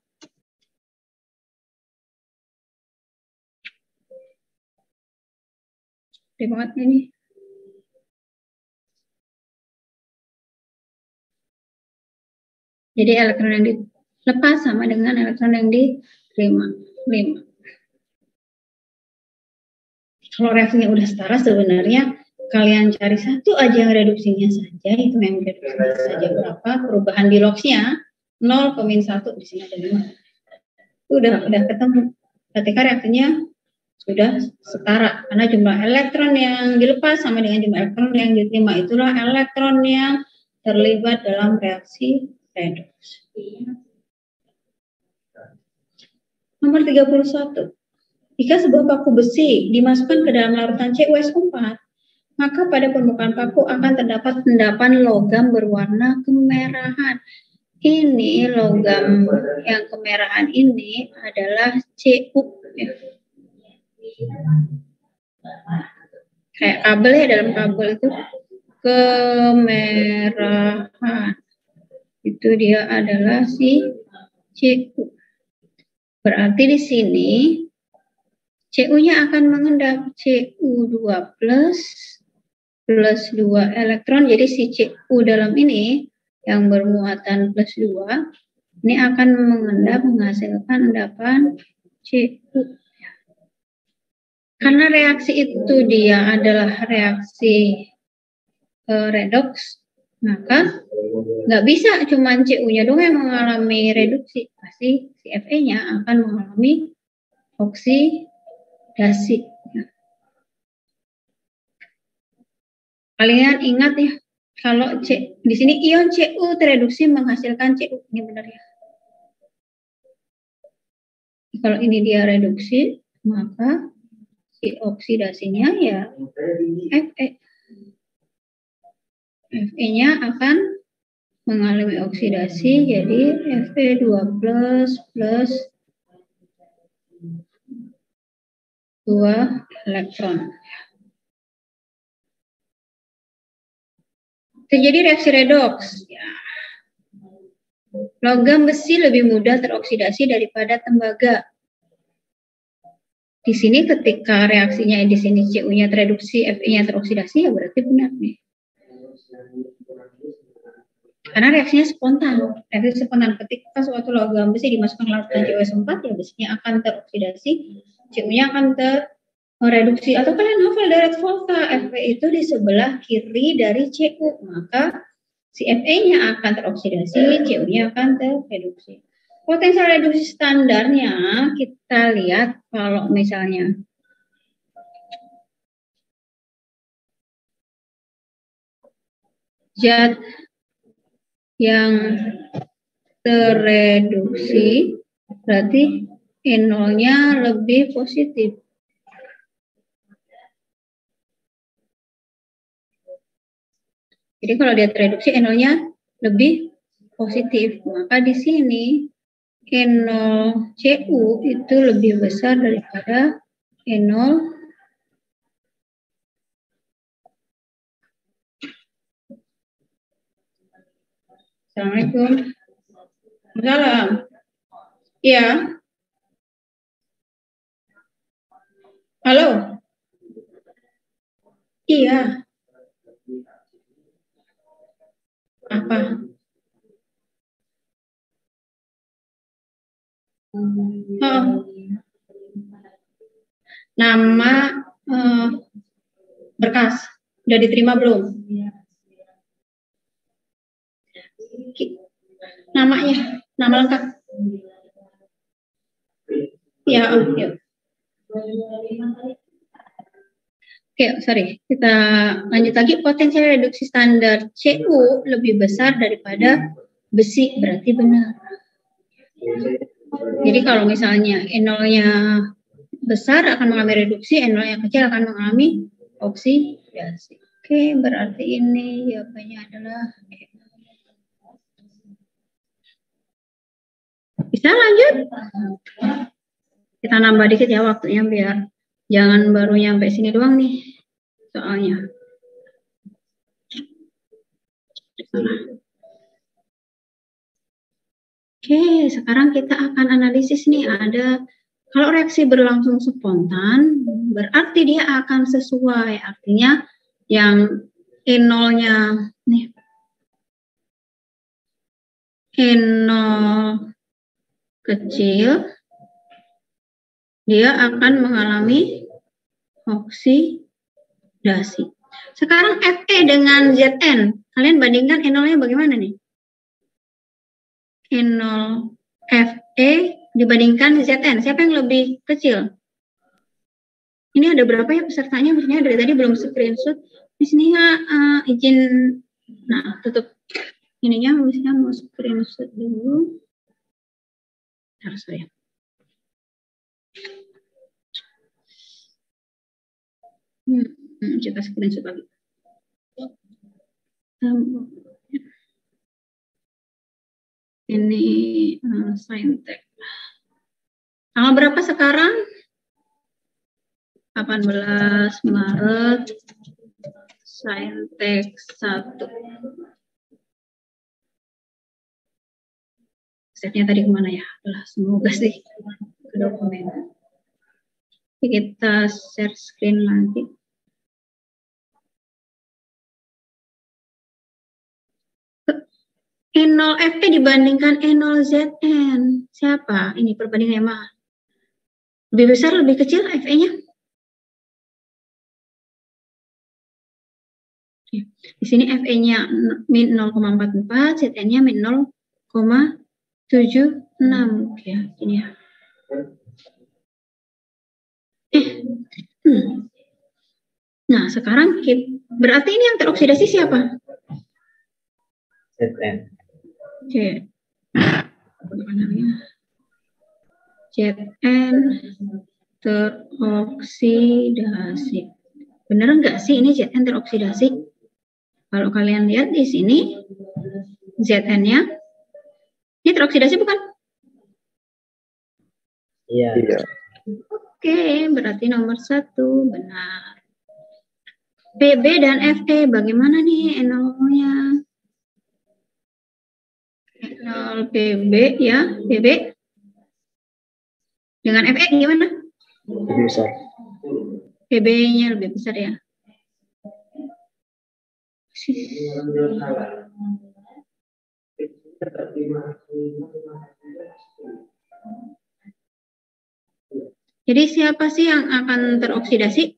Banget ini. Jadi elektron yang dilepas sama dengan elektron yang diterima 5. Kalau reaksinya udah setara sebenarnya kalian cari satu aja yang reduksinya saja, itu yang reduksinya saja berapa, perubahan di logsnya 0 ke min 1, di sini ada 5. Udah ketemu. Ketika reaksinya sudah setara karena jumlah elektron yang dilepas sama dengan jumlah elektron yang diterima, itulah elektron yang terlibat dalam reaksi redoks. Nomor 31. Jika sebuah paku besi dimasukkan ke dalam larutan CuSO4, maka pada permukaan paku akan terdapat endapan logam berwarna kemerahan. Ini logam yang kemerahan ini adalah Cu. Kayak kabel ya, dalam kabel itu kemerahan. Itu dia adalah si Cu. Berarti di sini Cu-nya akan mengendap Cu2 plus 2 elektron. Jadi si Cu dalam ini yang bermuatan plus 2 ini akan mengendap menghasilkan endapan Cu. Karena reaksi itu dia adalah reaksi redoks, maka nggak bisa cuman Cu-nya doang yang mengalami reduksi, pasti si Fe-nya akan mengalami oksidasi. Kalian ingat ya, kalau di sini ion Cu tereduksi menghasilkan Cu, ini benar ya. Kalau ini dia reduksi, maka si oksidasinya ya Fe. Fe-nya akan mengalami oksidasi jadi Fe2+ plus 2 elektron. Terjadi reaksi redoks. Ya. Logam besi lebih mudah teroksidasi daripada tembaga. Di sini ketika reaksinya di sini Cu-nya tereduksi, Fe-nya teroksidasi, ya berarti benar nih. Karena reaksinya spontan. Reaksi spontan ketika suatu logam besi dimasukkan ke larutan CuSO4, ya besinya akan teroksidasi, Cu-nya akan reduksi, atau kalian hafal direct volta, Fe itu di sebelah kiri dari Cu, maka si Fe-nya akan teroksidasi, Cu-nya akan tereduksi. Potensial reduksi standarnya kita lihat kalau misalnya zat yang tereduksi berarti E0-nya lebih positif. Jadi kalau dia tereduksi E0-nya lebih positif, maka di sini E0Cu itu lebih besar daripada E0 Assalamualaikum. Salam. Iya. Halo. Iya. Apa? Oh. Nama berkas udah diterima belum? Namanya, nama lengkap. Ya, yuk. Oke, sorry. Kita lanjut lagi. Potensial reduksi standar Cu lebih besar daripada besi, berarti benar. Jadi kalau misalnya E0-nya besar akan mengalami reduksi, E0-nya kecil akan mengalami oksidasi. Oke, berarti ini jawabannya adalah E. Bisa lanjut? Kita nambah dikit ya waktunya biar jangan baru nyampe sini doang nih soalnya. Oke, sekarang kita akan analisis nih. Ada, kalau reaksi berlangsung spontan, berarti dia akan sesuai. Artinya yang E0-nya nih, E0 kecil, dia akan mengalami oksidasi. Sekarang Fe dengan Zn, kalian bandingkan E0-nya bagaimana nih? E0 Fe dibandingkan Zn, siapa yang lebih kecil? Ini ada berapa ya pesertanya? Maksudnya dari tadi belum screenshot. Di sini izin, nah tutup ininya, misalnya mau screenshot dulu. Harus saya. Kita screenshot lagi. Ini Saintek. Tanggal berapa sekarang? 18 Maret. Saintek 1. Setnya tadi kemana ya? Semoga sih ke dokumen. Kita share screen lagi. E0 Fe dibandingkan E0 Zn. Siapa? Ini perbandingannya mah. Lebih besar, lebih kecil Fe-nya? Di sini Fe-nya min 0,44, Zn-nya min 0,76. Ya, ini ya. Nah, sekarang berarti ini yang teroksidasi siapa? Zn. Oke. Zn teroksidasi. Bener nggak sih ini Zn teroksidasi? Kalau kalian lihat di sini, Zn-nya ini teroksidasi bukan? Iya. Oke, berarti nomor 1 benar. Pb dan Fe bagaimana nih E0-nya? E0 Pb ya, Pb dengan Fe gimana? Lebih besar. Pb-nya lebih besar ya. Jadi siapa sih yang akan teroksidasi?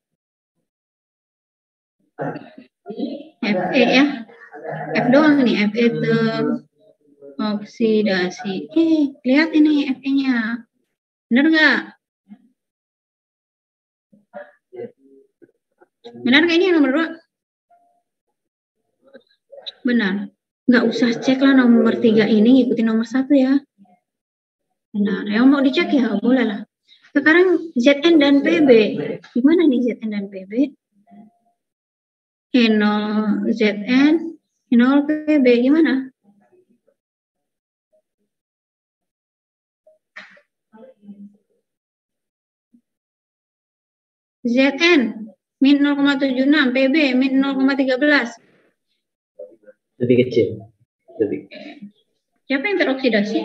Fe ya. F doang nih, Fe teroksidasi. Lihat ini Fe-nya. Benar nggak? Benar nggak ini yang nomor 2? Benar. Nggak usah cek lah nomor 3 ini, ikutin nomor 1 ya. Benar. Yang mau dicek ya boleh lah. Sekarang Zn dan Pb. Gimana nih Zn dan Pb? E0 Zn, E0 Pb. Gimana? Zn min 0,76, Pb min 0,13. Lebih kecil. Lebih. Siapa yang teroksidasi?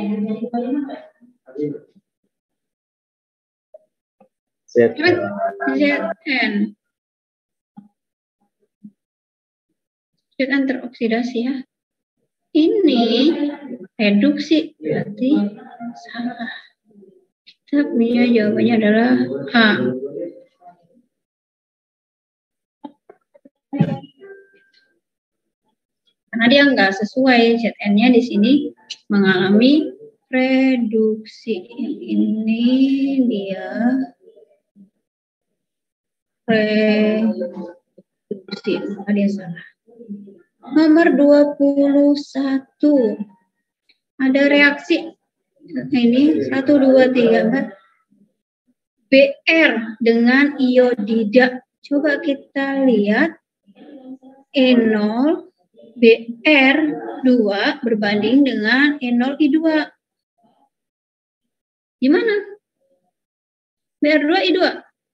Zn. Zn teroksidasi ya. Ini reduksi, berarti salah. Kita punya jawabannya adalah A. Karena dia nggak sesuai, Zn-nya di sini mengalami reduksi. Yang ini dia reduksi, maka dia salah. Nomor 21. Ada reaksi. Ini 1, 2, 3, 4. Br dengan iodida. Coba kita lihat. E0 Br2 berbanding dengan E0 I2. Gimana? Br2 I2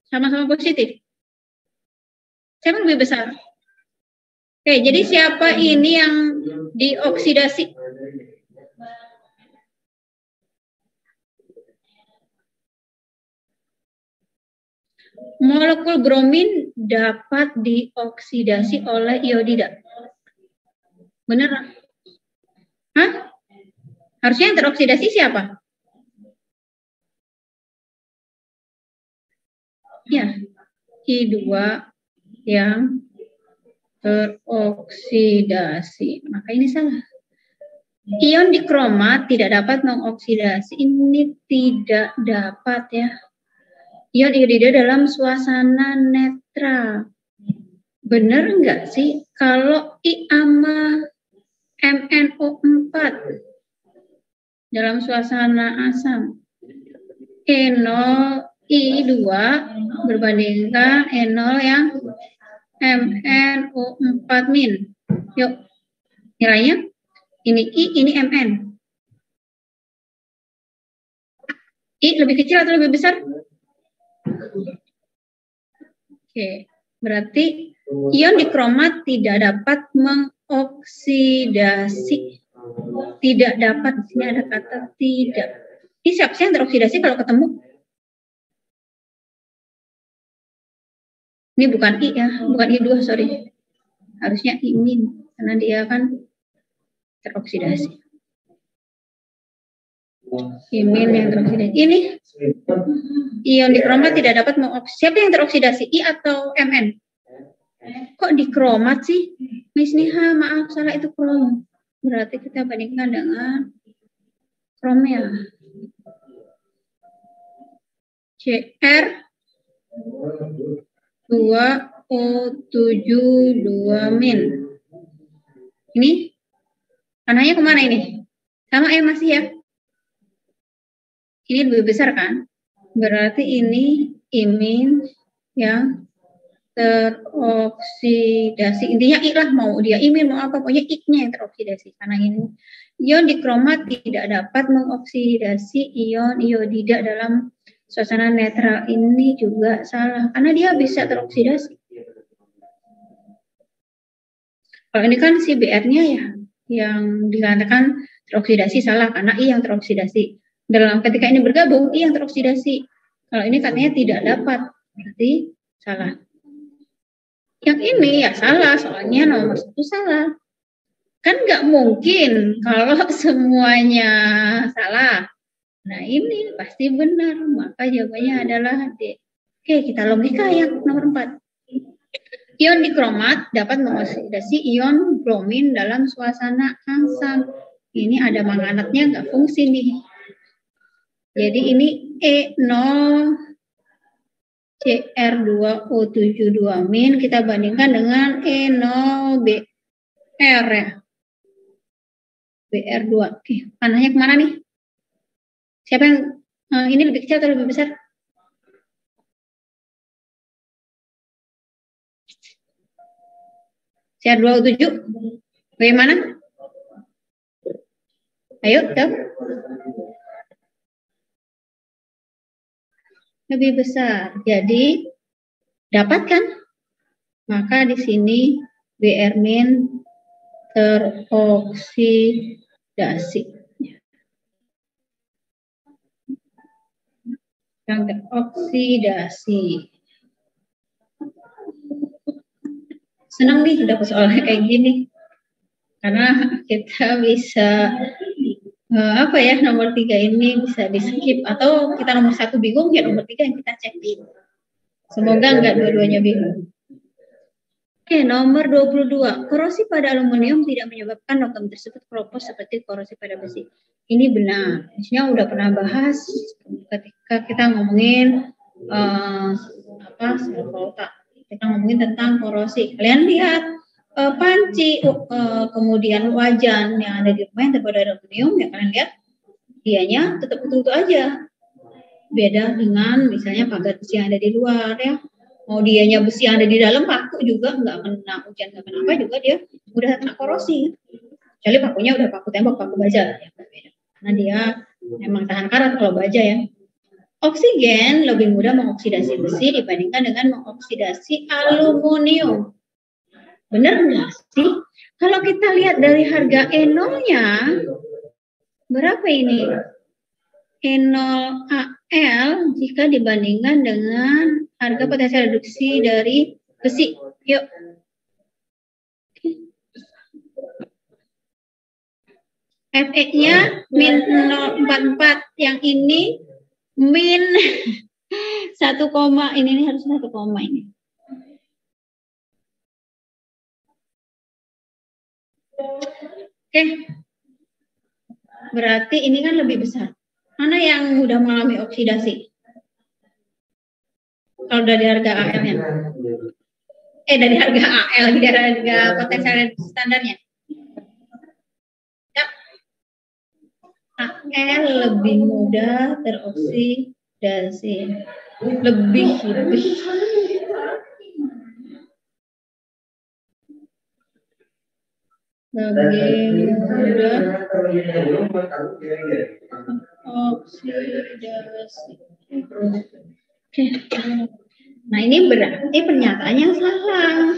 sama-sama positif. Siapa lebih besar? Oke, jadi siapa ini yang dioksidasi? Molekul bromin dapat dioksidasi oleh iodida. Bener? Hah? Harusnya yang teroksidasi siapa? Ya, I2 yang teroksidasi. Maka ini salah. Ion dikromat tidak dapat mengoksidasi. Ini tidak dapat ya. Ion iodida dalam suasana netral. Bener nggak sih kalau I sama MnO4 dalam suasana asam? E0 I2 berbandingkan E0 yang MnO4 min. Yuk, nilainya ini I, ini Mn. I lebih kecil atau lebih besar? Oke, berarti ion dikromat tidak dapat mengoksidasi. Tidak dapat, di sini ada kata tidak. Ini siapa sih yang teroksidasi kalau ketemu? Ini bukan I ya, bukan I2, sorry. Harusnya I min, karena dia kan teroksidasi. I min yang teroksidasi. Ini ion dikromat tidak dapat mengoksidasi. Siapa yang teroksidasi? I atau Mn? Kok dikromat sih? Miss Niha, maaf, salah itu krom. Berarti kita bandingkan dengan kromnya. Cr 2O72 min. Ini panahnya kemana ini? Sama ya masih ya? Ini lebih besar kan? Berarti ini imin yang teroksidasi. Intinya I lah, mau dia imin mau apa, pokoknya I-nya yang teroksidasi. Karena ini ion dikromat tidak dapat mengoksidasi ion iodida dalam suasana netral. Ini juga salah karena dia bisa teroksidasi. Kalau ini kan si Br-nya ya yang dikatakan teroksidasi, salah karena I yang teroksidasi. Dalam ketika ini bergabung I yang teroksidasi. Kalau ini katanya tidak dapat, berarti salah. Yang ini ya salah, soalnya nomor 1 salah. Kan nggak mungkin kalau semuanya salah. Nah ini pasti benar, maka jawabannya adalah D. Oke, kita logika yang nomor 4. Ion dikromat dapat mengoksidasi ion bromin dalam suasana asam. Ini ada manganatnya nggak fungsi nih. Jadi ini E0 Cr2O72- kita bandingkan dengan E0Br ya. BR2. Oke, panahnya kemana nih? Siapa yang ini lebih kecil atau lebih besar? Cr2O7. Bagaimana? Ayo, jawab. Lebih besar. Jadi dapatkan. Maka di sini Br- teroksidasi. Yang teroksidasi. Senang nih dapat soalnya kayak gini. Karena kita bisa nomor 3 ini bisa di skip, atau kita nomor 1 bingung ya nomor 3 yang kita cek. Semoga enggak dua-duanya bingung. Oke, nomor 22. Korosi pada aluminium tidak menyebabkan logam tersebut keropos seperti korosi pada besi. Ini benar. Misalnya udah pernah bahas ketika kita ngomongin sel volta. Kita ngomongin tentang korosi. Kalian lihat panci, kemudian wajan yang ada di rumah yang terbuat dari aluminium, ya kalian lihat dianya tetap utuh-utuh aja. Beda dengan misalnya pagar besi yang ada di luar ya. Mau dianya besi yang ada di dalam, paku juga nggak kena hujan, nggak kena apa juga dia udah kena korosi. Kecuali pakunya udah paku tembok, paku baja ya, beda. Karena dia memang tahan karat kalau baja ya. Oksigen lebih mudah mengoksidasi besi dibandingkan dengan mengoksidasi aluminium. Benar nggak sih? Kalau kita lihat dari harga E0-nya, berapa ini? E0Al jika dibandingkan dengan harga potensial reduksi dari besi. Yuk. Fe-nya min 0,44. Yang ini min 1, ini harus 1, ini. Oke. Berarti ini kan lebih besar. Mana yang mudah mengalami oksidasi? Kalau dari harga AL-nya. Dari harga AL, dari harga potensial standarnya. Ya. AL lebih mudah teroksidasi. Lebih. Lebih mudah oksidasi. Oke. Nah ini berarti pernyataannya salah.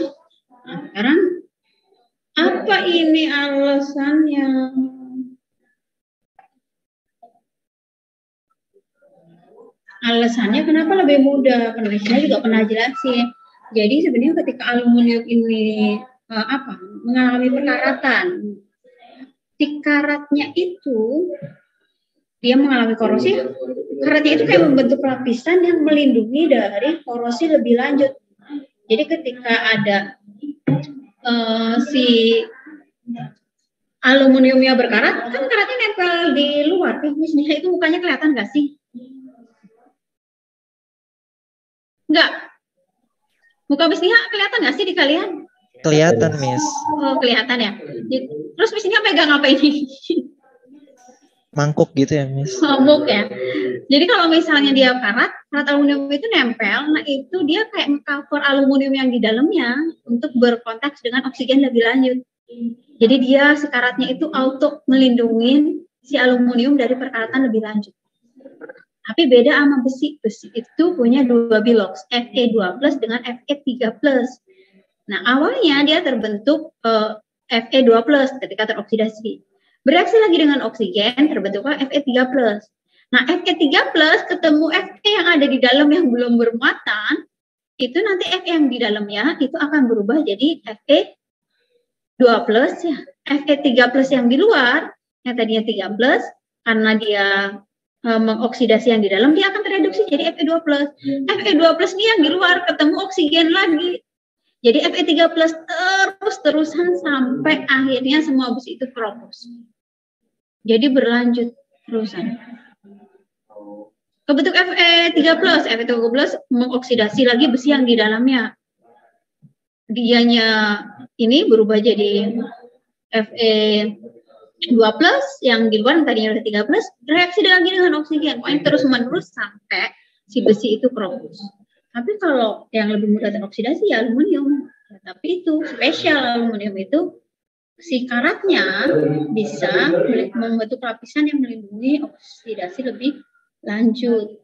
Nah, sekarang apa ini alasannya? Alasannya kenapa lebih mudah? Penulisnya juga pernah jelasin. Jadi sebenarnya ketika aluminium ini mengalami perkaratan, si karatnya itu dia mengalami korosi. Karatnya itu kayak membentuk lapisan yang melindungi dari korosi lebih lanjut. Jadi ketika ada si aluminiumnya berkarat, kan karatnya nempel di luar. Misalnya itu mukanya kelihatan nggak sih? Enggak. Muka Miss Nia kelihatan nggak sih di kalian? Kelihatan, Miss. Oh, kelihatan ya. Terus Miss Nia pegang apa ini? Mangkuk gitu ya, Miss. Mangkuk ya. Jadi kalau misalnya dia karat aluminium itu nempel, nah itu dia kayak meng-cover aluminium yang di dalamnya untuk berkontak dengan oksigen lebih lanjut. Jadi dia sekaratnya itu auto melindungi si aluminium dari perkaratan lebih lanjut. Tapi beda sama besi. Besi itu punya 2 bilox, Fe2+ dengan Fe3+. Nah, awalnya dia terbentuk Fe2+ ketika teroksidasi. Bereaksi lagi dengan oksigen, terbentuklah Fe3+. Nah, Fe3+ ketemu Fe yang ada di dalam yang belum bermuatan, itu nanti Fe yang di dalamnya itu akan berubah jadi Fe2+, ya. Fe3+ yang di luar, yang tadinya 3+, karena dia mengoksidasi yang di dalam, dia akan tereduksi jadi Fe2+. Fe2+ ini yang di luar ketemu oksigen lagi. Jadi Fe3+ terus-terusan sampai akhirnya semua besi itu keropos. Jadi berlanjut terusan. Kebentuk Fe3+ mengoksidasi lagi besi yang di dalamnya. Dianya ini berubah jadi Fe2+ yang di luar tadinya udah 3+, reaksi lagi dengan oksigen, pokoknya terus-menerus sampai si besi itu keropos. Tapi kalau yang lebih mudah teroksidasi ya aluminium. Ya, tapi itu spesial aluminium itu si karatnya bisa membentuk lapisan yang melindungi oksidasi lebih lanjut.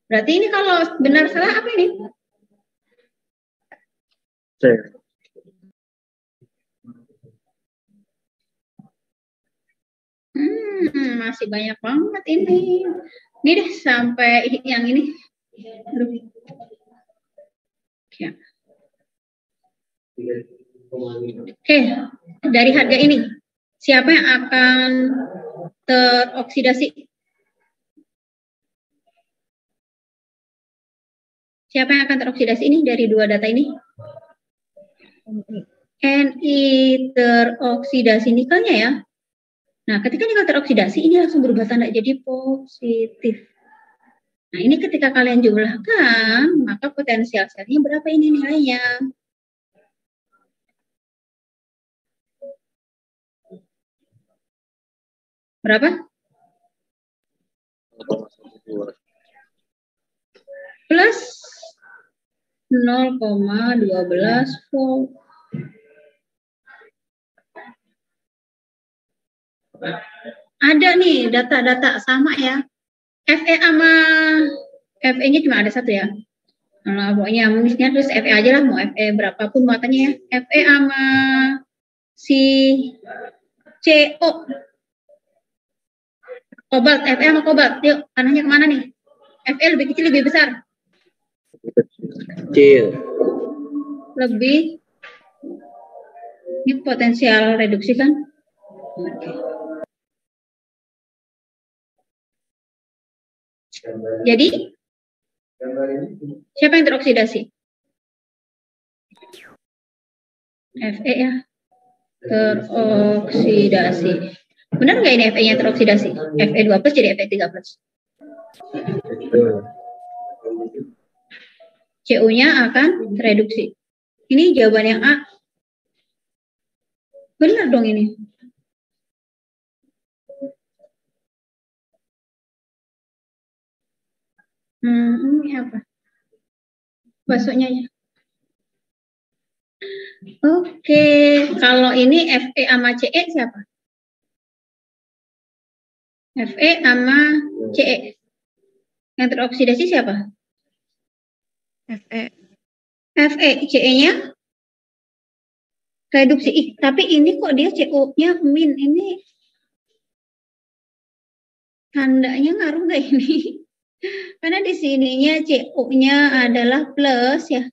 Berarti ini kalau benar salah apa ini? Masih banyak banget ini. Ini deh sampai yang ini. Ya. Oke, dari harga ini, siapa yang akan teroksidasi? Siapa yang akan teroksidasi ini dari dua data ini? Ni teroksidasi nikelnya ya. Nah, ketika nikel teroksidasi, ini langsung berubah tanda jadi positif. Nah, ini ketika kalian jumlahkan, maka potensial selnya berapa ini nilainya? Berapa? Plus 0,12 volt. Ada nih data-data sama ya. Fe sama Fe-nya cuma ada satu ya. Nah, pokoknya mungkinnya terus Fe aja lah, mau Fe berapapun muatannya ya. Fe sama si CO. Kobalt, Fe sama kobalt. Yuk, panahnya kemana nih? Fe lebih kecil, lebih besar? Kecil. Lebih. Ini potensial reduksi kan? Oke. Jadi, siapa yang teroksidasi? Fe ya. Teroksidasi. Benar nggak ini Fe-nya teroksidasi? Fe2+ jadi Fe3+. CO-nya akan tereduksi. Ini jawaban yang A. Benar dong ini. Ini apa? Baksonya ya. Oke, kalau ini Fe sama Ce siapa? Fe sama Ce. Yang teroksidasi siapa? Fe. Fe, Ce-nya reduksi. Tapi ini kok dia CO-nya min. Ini tandanya ngaruh nggak ini? Karena di sininya CO-nya adalah plus ya.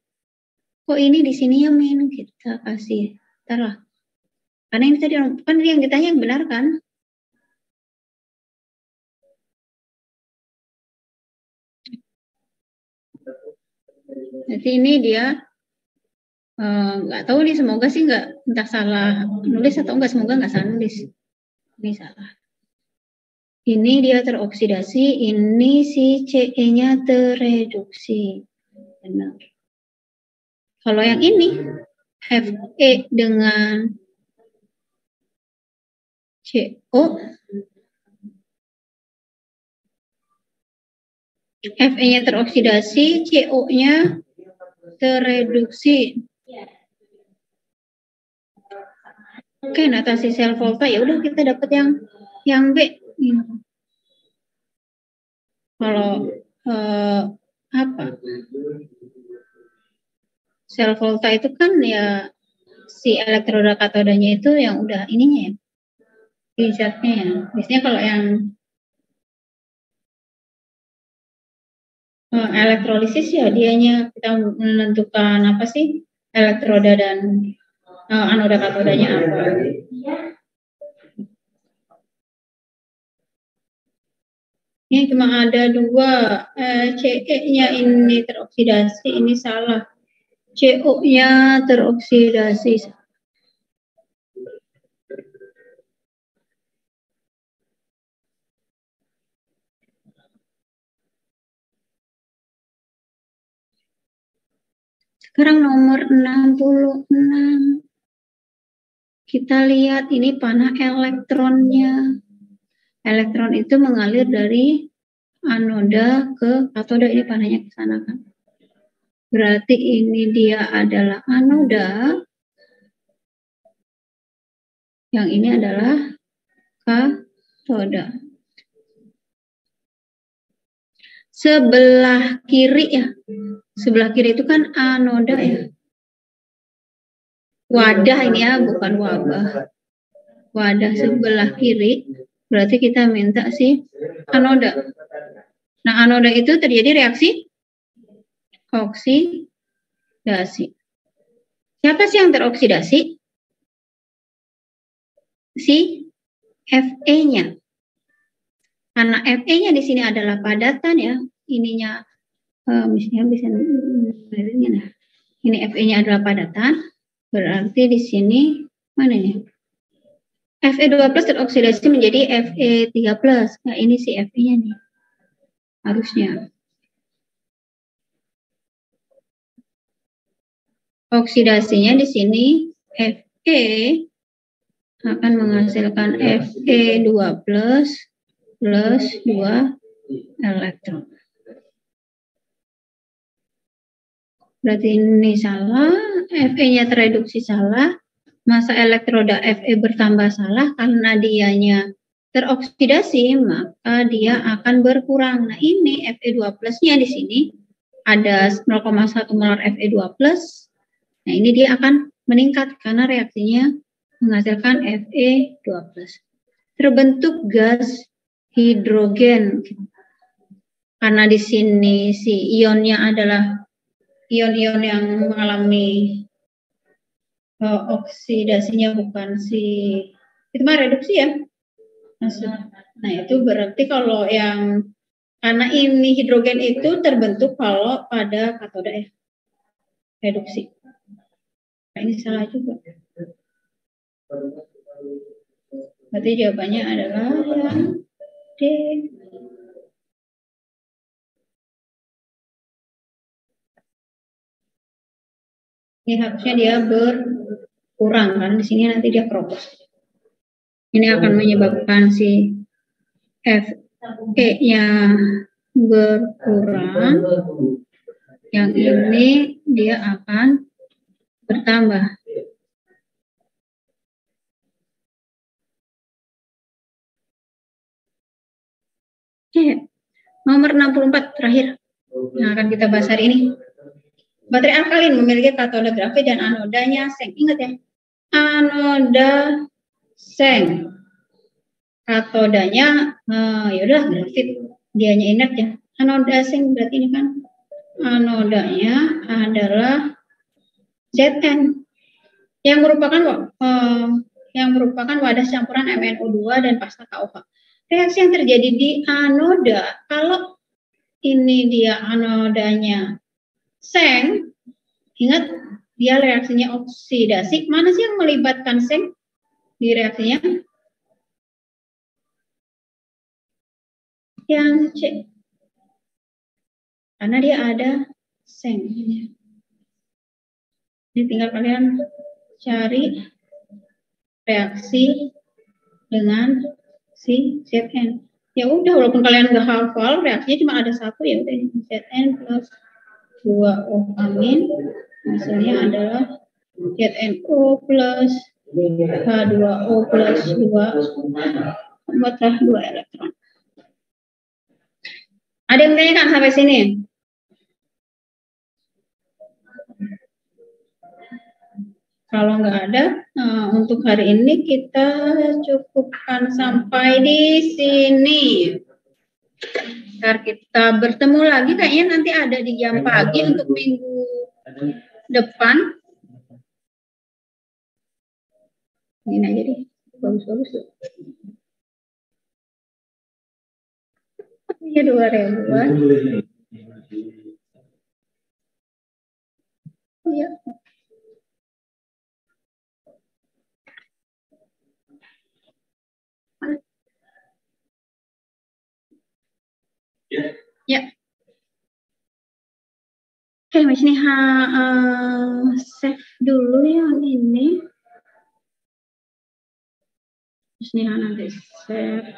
Kok ini di sininya min? Kita kasih. Ntar lah. Karena ini tadi kan yang ditanya yang benar kan? Jadi ini dia nggak tahu nih, semoga sih nggak, entah salah nulis atau enggak, semoga nggak salah nulis. Ini salah. Ini dia teroksidasi, ini si Ce-nya tereduksi. Benar. Kalau yang ini, Fe dengan CO, Fe-nya teroksidasi, CO-nya tereduksi. Oke, notasi sel volta ya udah kita dapat yang B. Kalau apa? Sel volta itu kan ya si elektroda katodanya itu yang udah ininya ya. Di zatnya ya. Biasanya kalau yang elektrolisis ya dianya kita menentukan apa sih elektroda dan anoda katodanya apa. Ini cuma ada dua, CE-nya ini teroksidasi, ini salah. CO-nya teroksidasi. Sekarang nomor 66. Kita lihat ini panah elektronnya. Elektron itu mengalir dari anoda ke katoda, ini panahnya ke sana kan. Berarti ini dia adalah anoda, yang ini adalah katoda. Sebelah kiri ya, sebelah kiri itu kan anoda ya. Wadah ini ya, bukan wabah. Wadah sebelah kiri, berarti kita minta si anoda. Nah, anoda itu terjadi reaksi oksidasi. Siapa sih yang teroksidasi? Si Fe-nya. Karena Fe-nya di sini adalah padatan ya. Ininya misalnya bisa ini Fe-nya adalah padatan. Berarti di sini mana nih? Fe2+ teroksidasi menjadi Fe3+. Nah, ini si Fe-nya nih. Harusnya. Oksidasinya di sini Fe akan menghasilkan Fe2+ plus 2 elektron. Berarti ini salah, Fe-nya tereduksi salah, masa elektroda Fe bertambah salah karena dianya teroksidasi, maka dia akan berkurang. Nah, ini Fe2+-nya di sini ada 0,1 molar Fe2+. Nah, ini dia akan meningkat karena reaksinya menghasilkan Fe2+. Terbentuk gas hidrogen. Karena di sini si ionnya adalah ion-ion yang mengalami oksidasinya, bukan si itu mah reduksi ya. Nah, itu berarti kalau yang karena ini hidrogen itu terbentuk kalau pada katoda ya, reduksi. Nah, ini salah juga. Berarti jawabannya adalah yang D. Ini harusnya dia berkurang kan, di sini nanti dia propos. Ini akan menyebabkan si Fe-nya berkurang. Yang ini dia akan bertambah. Oke, nomor 64 terakhir yang akan kita bahas hari ini. Baterai alkalin memiliki katoda grafit dan anodanya seng. Ingat ya, anoda seng. Katodanya, yaudah grafit, dianya inert ya. Anoda seng berarti ini kan anodanya adalah Zn yang merupakan wadah campuran MnO2 dan pasta KOH. Reaksi yang terjadi di anoda, kalau ini dia anodanya seng, ingat dia reaksinya oksidasi. Mana sih yang melibatkan seng di reaksinya? Yang C. Karena dia ada seng. Ini tinggal kalian cari reaksi dengan si Zn. Ya udah, walaupun kalian nggak hafal, reaksinya cuma ada satu, ya udah Zn plus 2O amin, hasilnya adalah ZnO plus H2O plus 2, membuatlah 2 elektron. Ada yang bertanyakan sampai sini? Kalau nggak ada, untuk hari ini kita cukupkan sampai di sini. Ntar kita bertemu lagi, kayaknya nanti ada di jam pagi untuk minggu depan. Ini aja deh, bagus-bagus tuh. Iya 2000-an. Iya. Ya. Oke, Miss Niha save dulu yang ini. Miss Niha nanti save.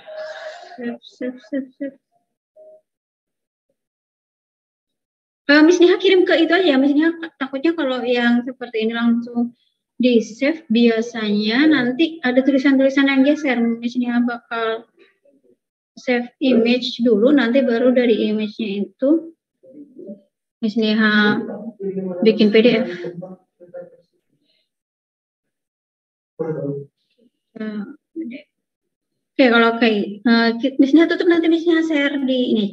Miss Niha kirim ke itu aja. Miss Niha takutnya kalau yang seperti ini langsung di save, biasanya nanti ada tulisan-tulisan yang geser. Miss Niha bakal save image dulu, nanti baru dari image-nya itu Miss Niha bikin PDF. Oke, kalau Miss Niha tutup, nanti Miss Niha share di ini.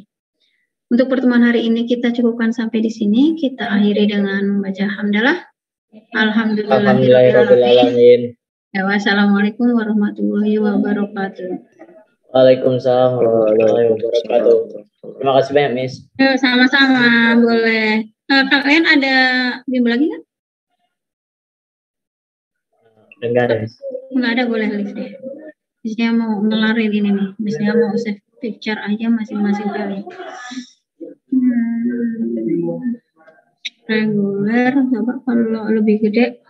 Untuk pertemuan hari ini kita cukupkan sampai di sini. Kita akhiri dengan membaca hamdalah. Alhamdulillahirrahmanirrahim. Ya, wassalamualaikum warahmatullahi wabarakatuh. Waalaikumsalam warahmatullahi wabarakatuh. Terima kasih banyak, Miss. Sama-sama, boleh. Kalian ada bimbel lagi nggak? Enggak ada, Miss. Nggak ada, boleh list deh. Misalnya mau ngelarin ini nih. Misalnya mau save picture aja masing-masing kali. Reguler, coba kalau lebih gede.